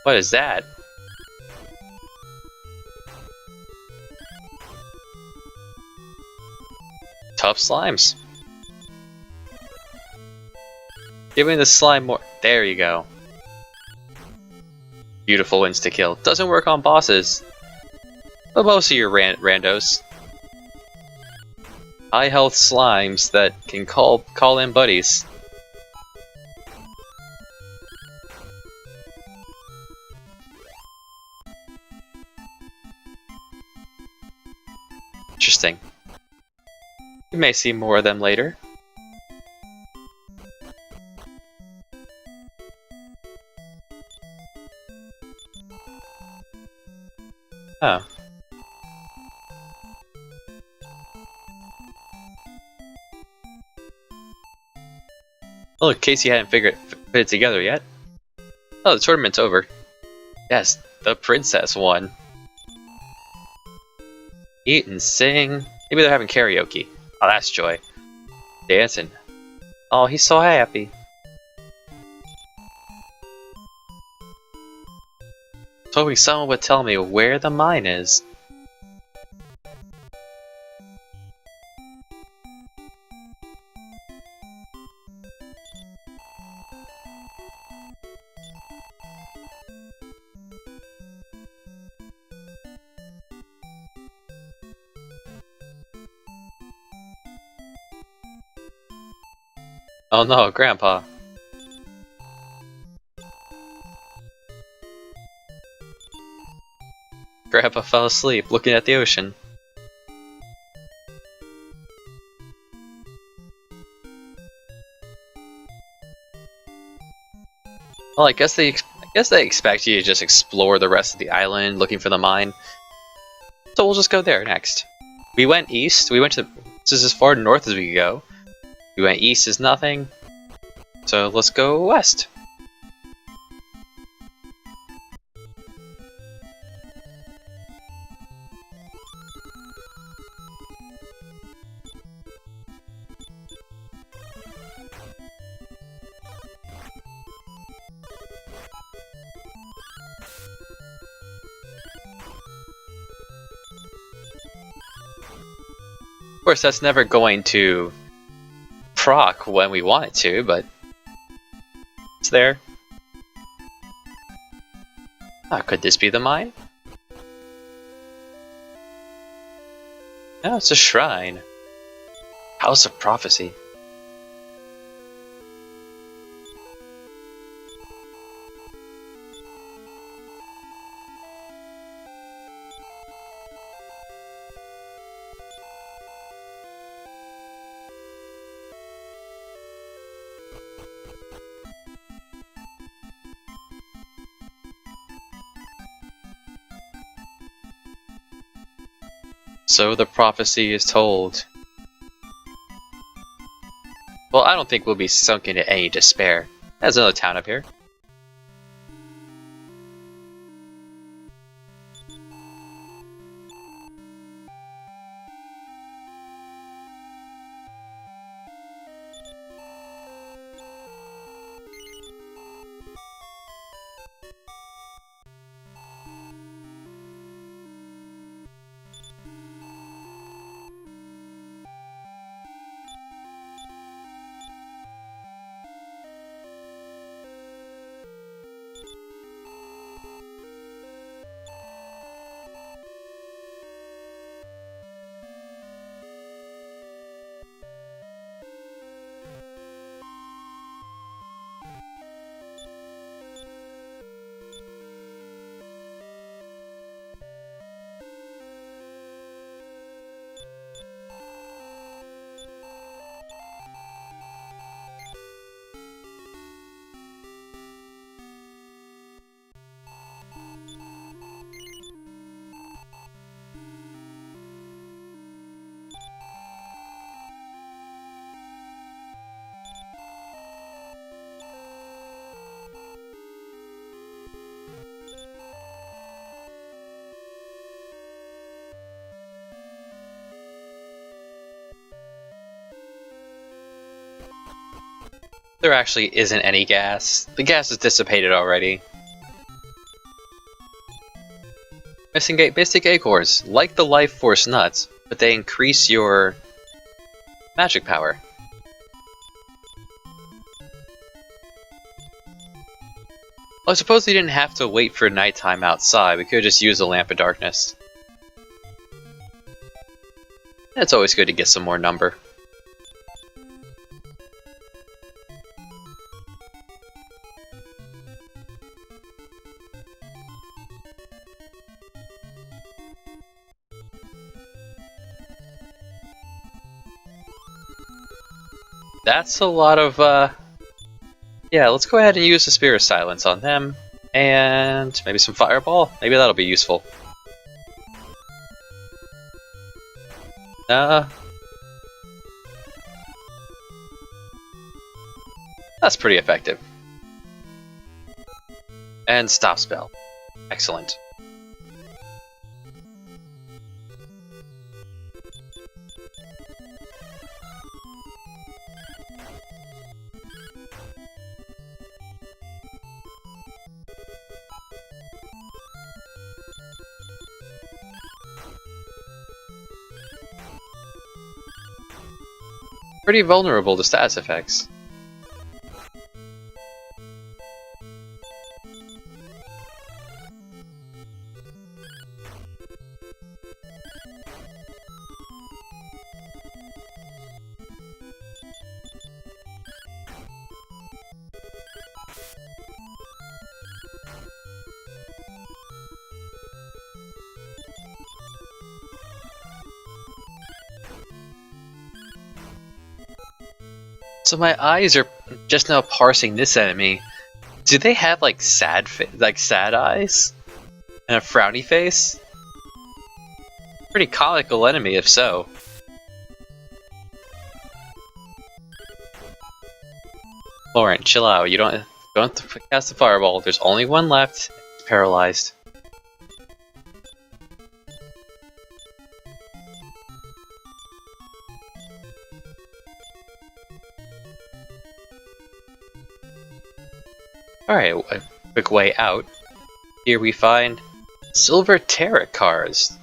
What is that? Tough slimes. Give me the slime more. There you go. Beautiful insta-kill. Doesn't work on bosses, but most of your randos. High health slimes that can call in buddies. Interesting. You may see more of them later. Oh. Well, in case you hadn't put it together yet. Oh, the tournament's over. Yes, the princess won. Eat and sing. Maybe they're having karaoke. Oh, that's Joy. Dancing. Oh, he's so happy. I was hoping someone would tell me where the mine is. Oh no, Grandpa. Grandpa fell asleep looking at the ocean. Well, I guess they expect you to just explore the rest of the island looking for the mine. So we'll just go there next. We went east. We went to this is as far north as we could go. We went east is nothing. So let's go west. Of course, that's never going to proc when we want it to, but it's there. Ah, could this be the mine? No, it's a shrine. House of Prophecy. So the prophecy is told. Well, I don't think we'll be sunk into any despair. There's another town up here. There actually isn't any gas. The gas is dissipated already. Mystic acorns, like the life force nuts, but they increase your magic power. Well, I suppose we didn't have to wait for nighttime outside. We could just use a lamp of darkness. It's always good to get some more number. That's a lot of, yeah, let's go ahead and use the Spirit Silence on them, and maybe some Fireball. Maybe that'll be useful. That's pretty effective. And Stop Spell. Excellent. Pretty vulnerable to status effects. So my eyes are just now parsing this enemy. Do they have like sad eyes and a frowny face? Pretty comical enemy if so. Lauren, chill out. You don't cast the fireball. There's only one left. It's paralyzed. Alright, a quick way out. Here we find silver tarot cards.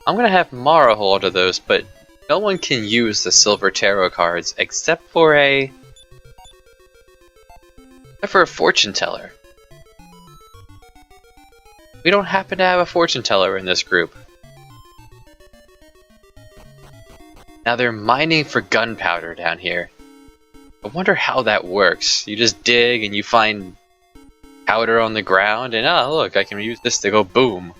I'm gonna have Mara hold of those, but no one can use the silver tarot cards except for a fortune teller. We don't happen to have a fortune teller in this group. Now they're mining for gunpowder down here. I wonder how that works. You just dig and you find powder on the ground and oh look, I can use this to go boom.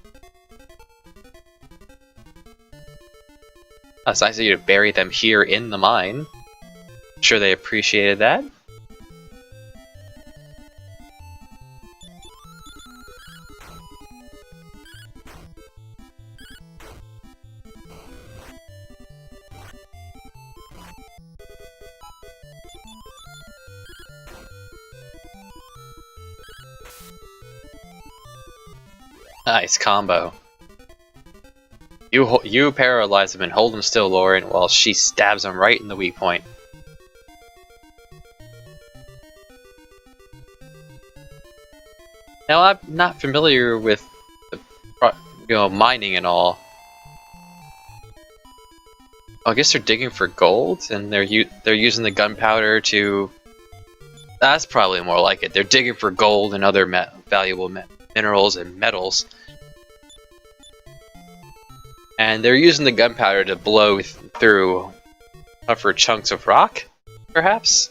Oh, it's nice of you to bury them here in the mine. I'm sure they appreciated that. Nice combo. You paralyze him and hold him still, Lauren, while she stabs him right in the weak point. Now I'm not familiar with the, mining and all. I guess they're digging for gold, and they're using the gunpowder to. That's probably more like it. They're digging for gold and other valuable minerals and metals. And they're using the gunpowder to blow through tougher chunks of rock, perhaps?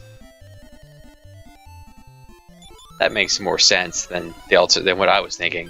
That makes more sense than what I was thinking.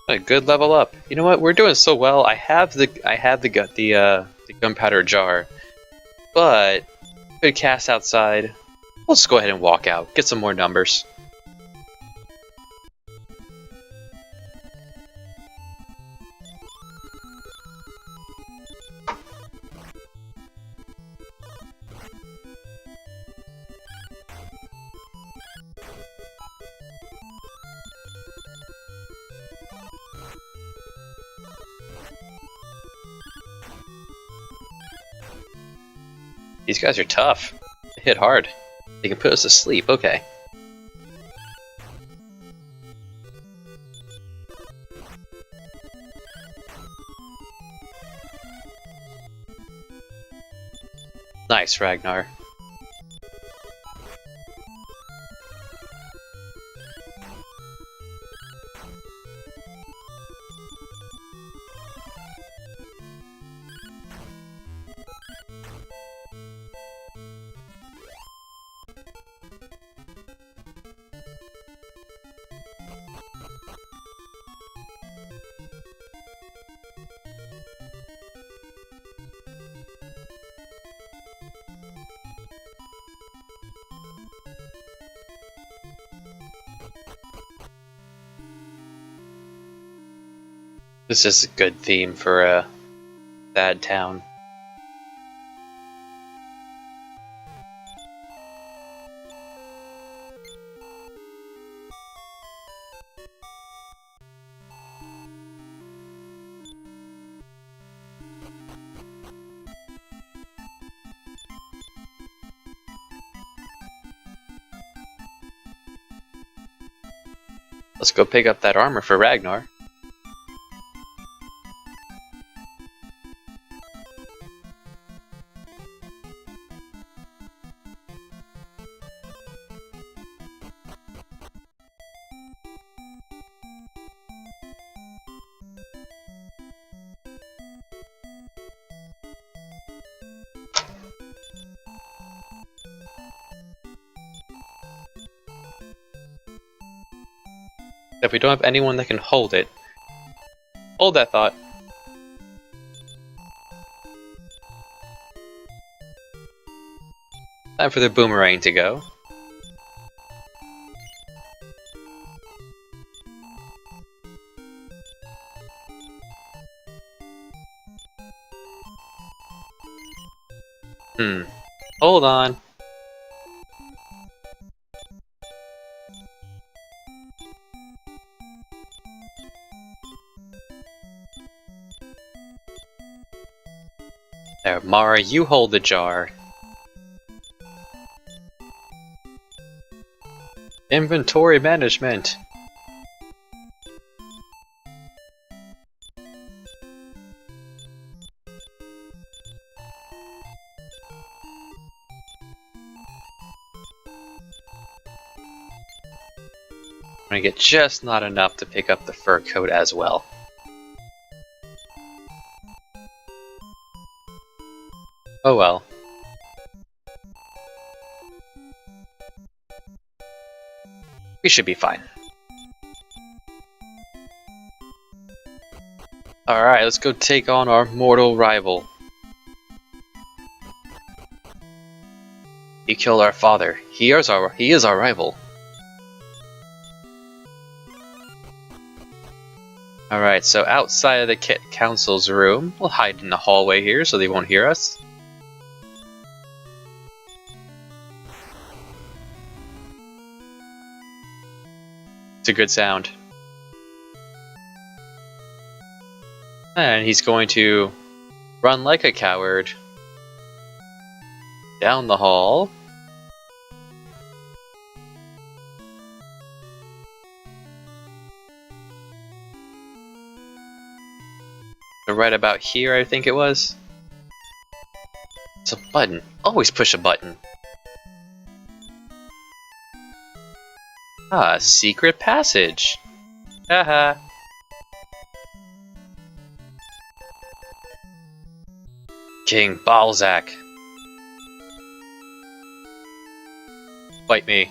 A good level up. You know what? We're doing so well. I have the gunpowder jar, but good cast outside. We'll just go ahead and walk out. Get some more numbers. These guys are tough. They hit hard. They can put us to sleep. Okay. Nice, Ragnar. This is a good theme for a bad town. Let's go pick up that armor for Ragnar. If we don't have anyone that can hold it, hold that thought. Time for the boomerang to go. Hold on. There, Mara, you hold the jar. Inventory management. I'm gonna get just not enough to pick up the fur coat as well. Oh well. We should be fine. Alright, let's go take on our mortal rival. He killed our father. He is our rival. Alright, so outside of the council's room, we'll hide in the hallway here so they won't hear us. It's a good sound. And he's going to run like a coward down the hall. Right about here, I think it was. It's a button. Always push a button. Ah, secret passage. Haha. King Balzac. Fight me.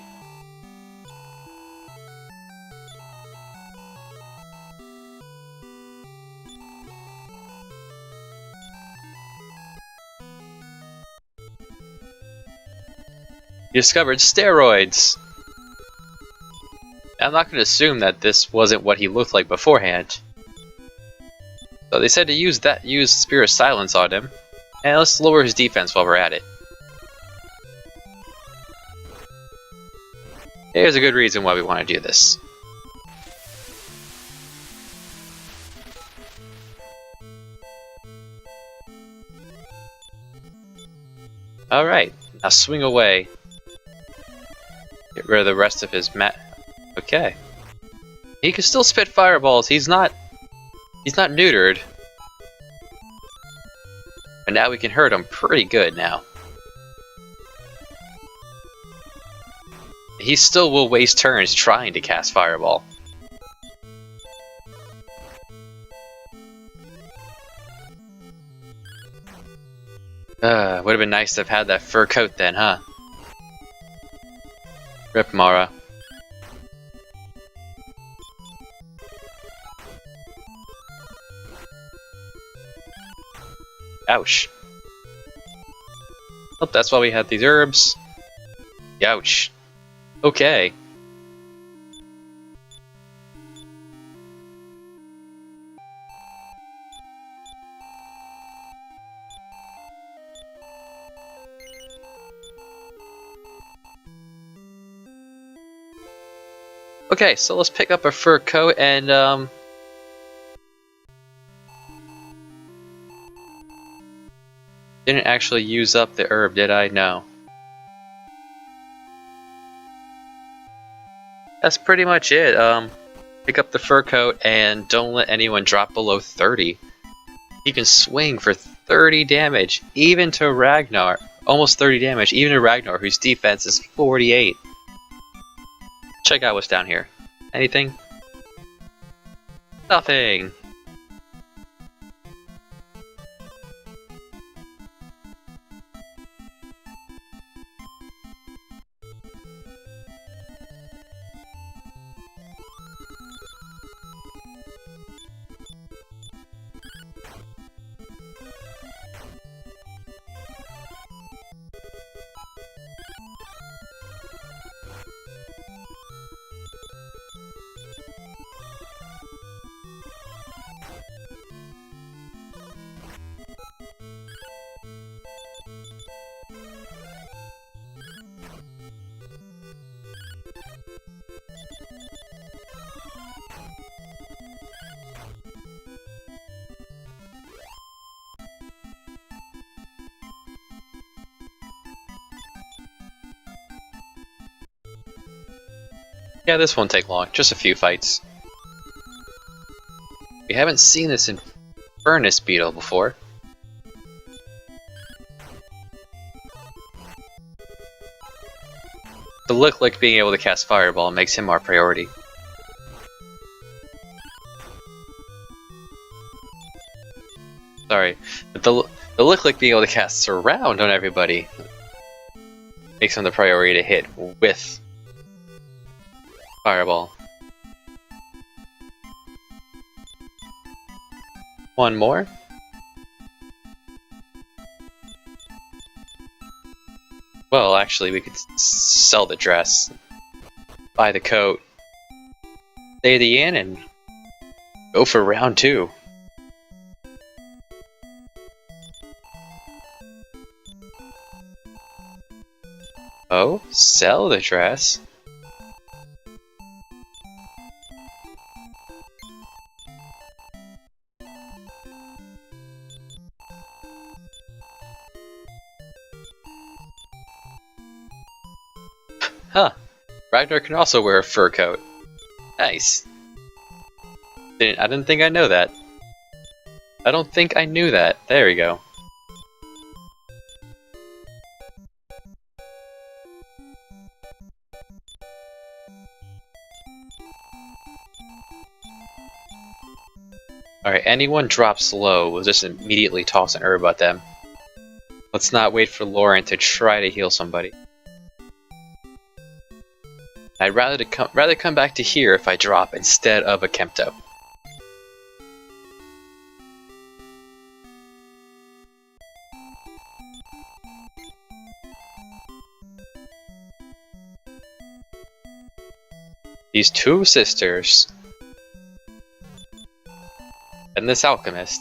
You discovered steroids! I'm not going to assume that this wasn't what he looked like beforehand. So they said to use Spirit of Silence on him, and let's lower his defense while we're at it. There's a good reason why we want to do this. Alright, now swing away. Get rid of the rest of his mat. Okay. He can still spit fireballs, he's not neutered. But now we can hurt him pretty good now. He still will waste turns trying to cast Fireball. Would have been nice to have had that fur coat then, huh? Rip Mara. Ouch. Oh, that's why we had these herbs. Ouch. Okay. Okay, so let's pick up a fur coat and didn't actually use up the herb, did I? No. That's pretty much it. Pick up the fur coat and don't let anyone drop below 30. He can swing for 30 damage, even to Ragnar. Almost 30 damage, even to Ragnar, whose defense is 48. Check out what's down here. Anything? Nothing! Yeah, this won't take long. Just a few fights. We haven't seen this in Furnace Beetle before. The Lick being able to cast Fireball makes him our priority. Sorry, but the Lick being able to cast Surround on everybody makes him the priority to hit with Fireball. One more. Well, actually, we could sell the dress, buy the coat, stay the inn, and go for round 2. Oh, sell the dress? Huh. Ragnar can also wear a fur coat. Nice. I didn't think I know that. I don't think I knew that. There we go. Alright, anyone drops low, we'll just immediately toss an herb at them. Let's not wait for Lauren to try to heal somebody. I'd rather come back to here if I drop instead of a Kemto. These two sisters. And this alchemist.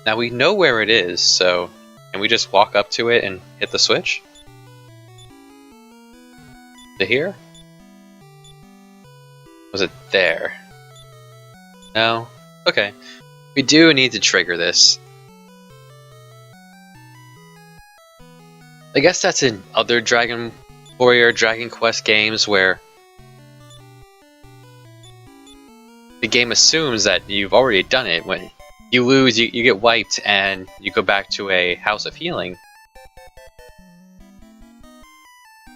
Now we know where it is, so can we just walk up to it and hit the switch? To here? Was it there? No? Okay. We do need to trigger this. I guess that's in other Dragon Warrior, Dragon Quest games where the game assumes that you've already done it. When you lose, you get wiped, and you go back to a House of Healing.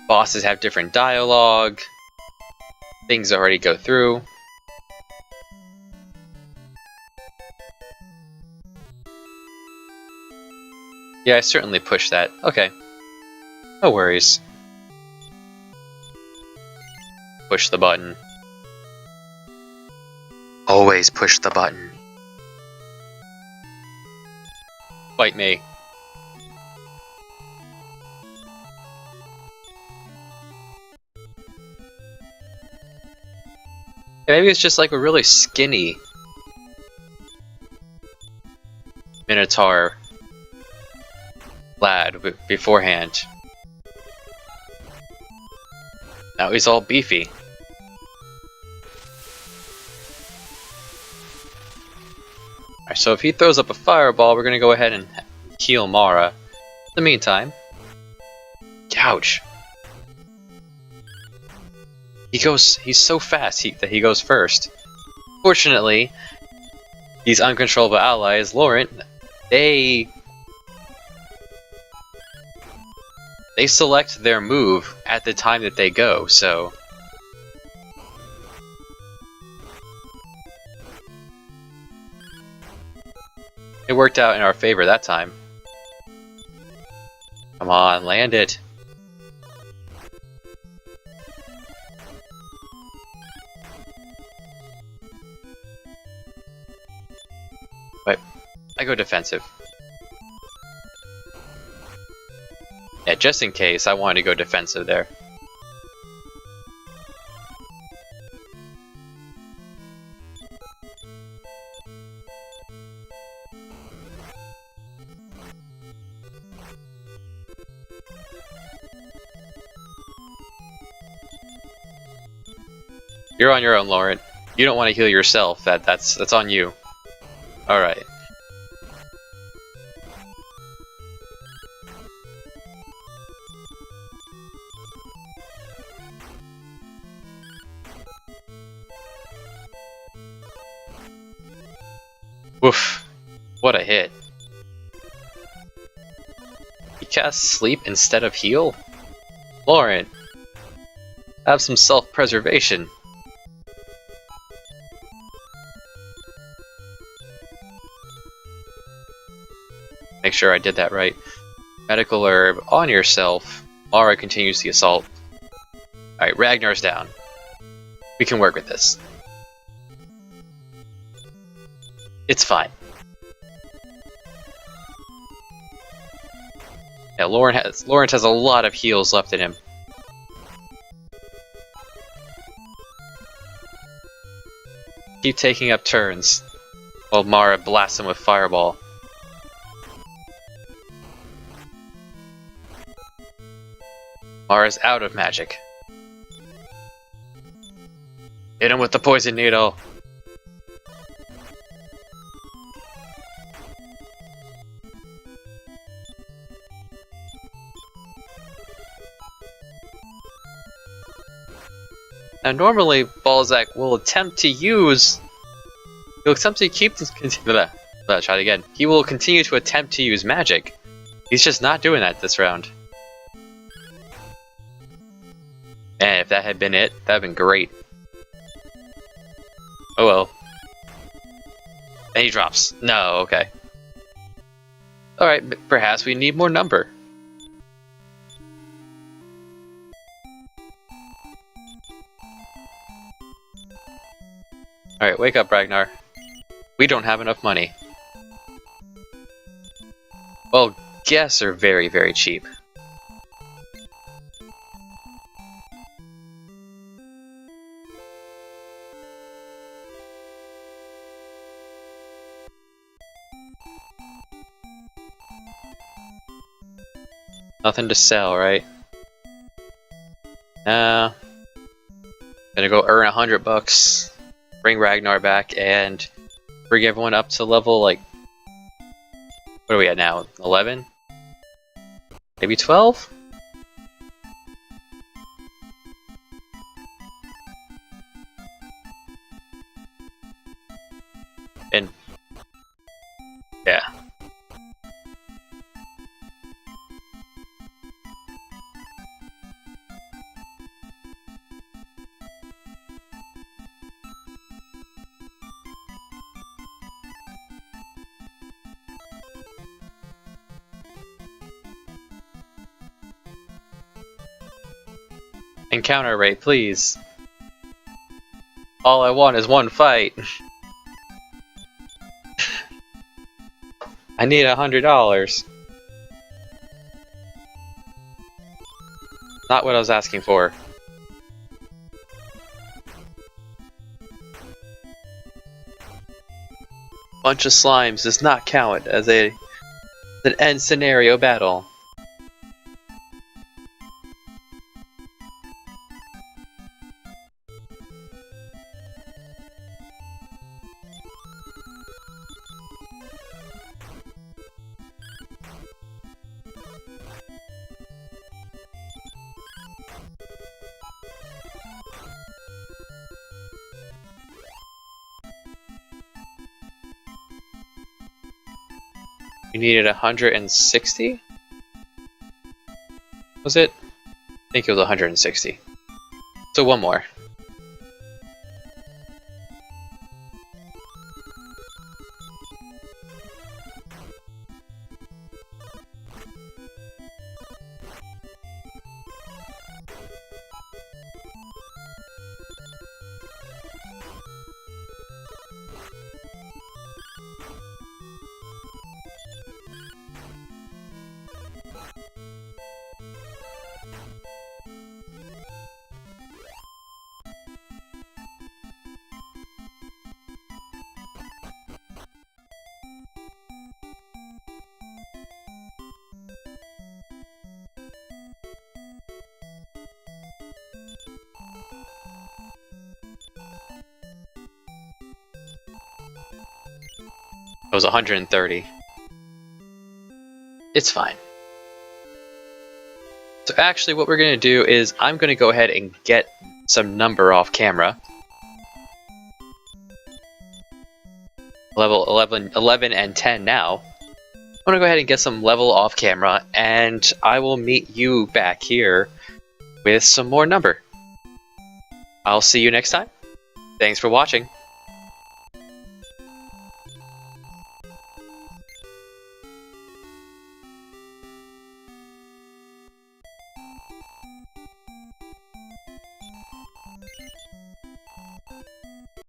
Bosses have different dialogue. Things already go through. Yeah, I certainly pushed that. Okay. No worries. Push the button. Always push the button. Fight me. Maybe it's just like a really skinny Minotaur lad beforehand. Now he's all beefy. Alright, so if he throws up a fireball, we're gonna go ahead and heal Mara. In the meantime, ouch. He's so fast that he goes first. Fortunately, these uncontrollable allies, Laurent, they select their move at the time that they go, so it worked out in our favor that time. Come on, land it. But I go defensive. Yeah, just in case, I wanted to go defensive there. You're on your own, Laurent. You don't want to heal yourself. That's on you. All right. Woof. What a hit. He casts sleep instead of heal? Laurent, have some self-preservation. Make sure I did that right. Medical herb on yourself. Mara continues the assault. Alright, Ragnar's down. We can work with this. It's fine. Yeah, Laurent has a lot of heals left in him. Keep taking up turns while Mara blasts him with Fireball. Mara's out of magic. Hit him with the poison needle. Now normally Balzac will attempt to use... He'll attempt to keep this... Let's try it again. He will continue to attempt to use magic. He's just not doing that this round. And if that had been it, that would have been great. Oh well. And he drops. No, okay. Alright, perhaps we need more number. Alright, wake up, Ragnar. We don't have enough money. Well, guests are very, very cheap. Nothing to sell, right? Gonna go earn $100, bring Ragnar back, and bring everyone up to level, like, what are we at now? 11? Maybe 12? And yeah. Encounter rate, please. All I want is one fight. I need $100. Not what I was asking for. Bunch of slimes does not count as an end scenario battle. You needed 160? Was it? I think it was 160. So one more. It was 130. It's fine. So actually what we're going to do is I'm going to go ahead and get some number off camera. Level 11 and 10 now. I'm going to go ahead and get some level off camera, and I will meet you back here with some more number. I'll see you next time. Thanks for watching.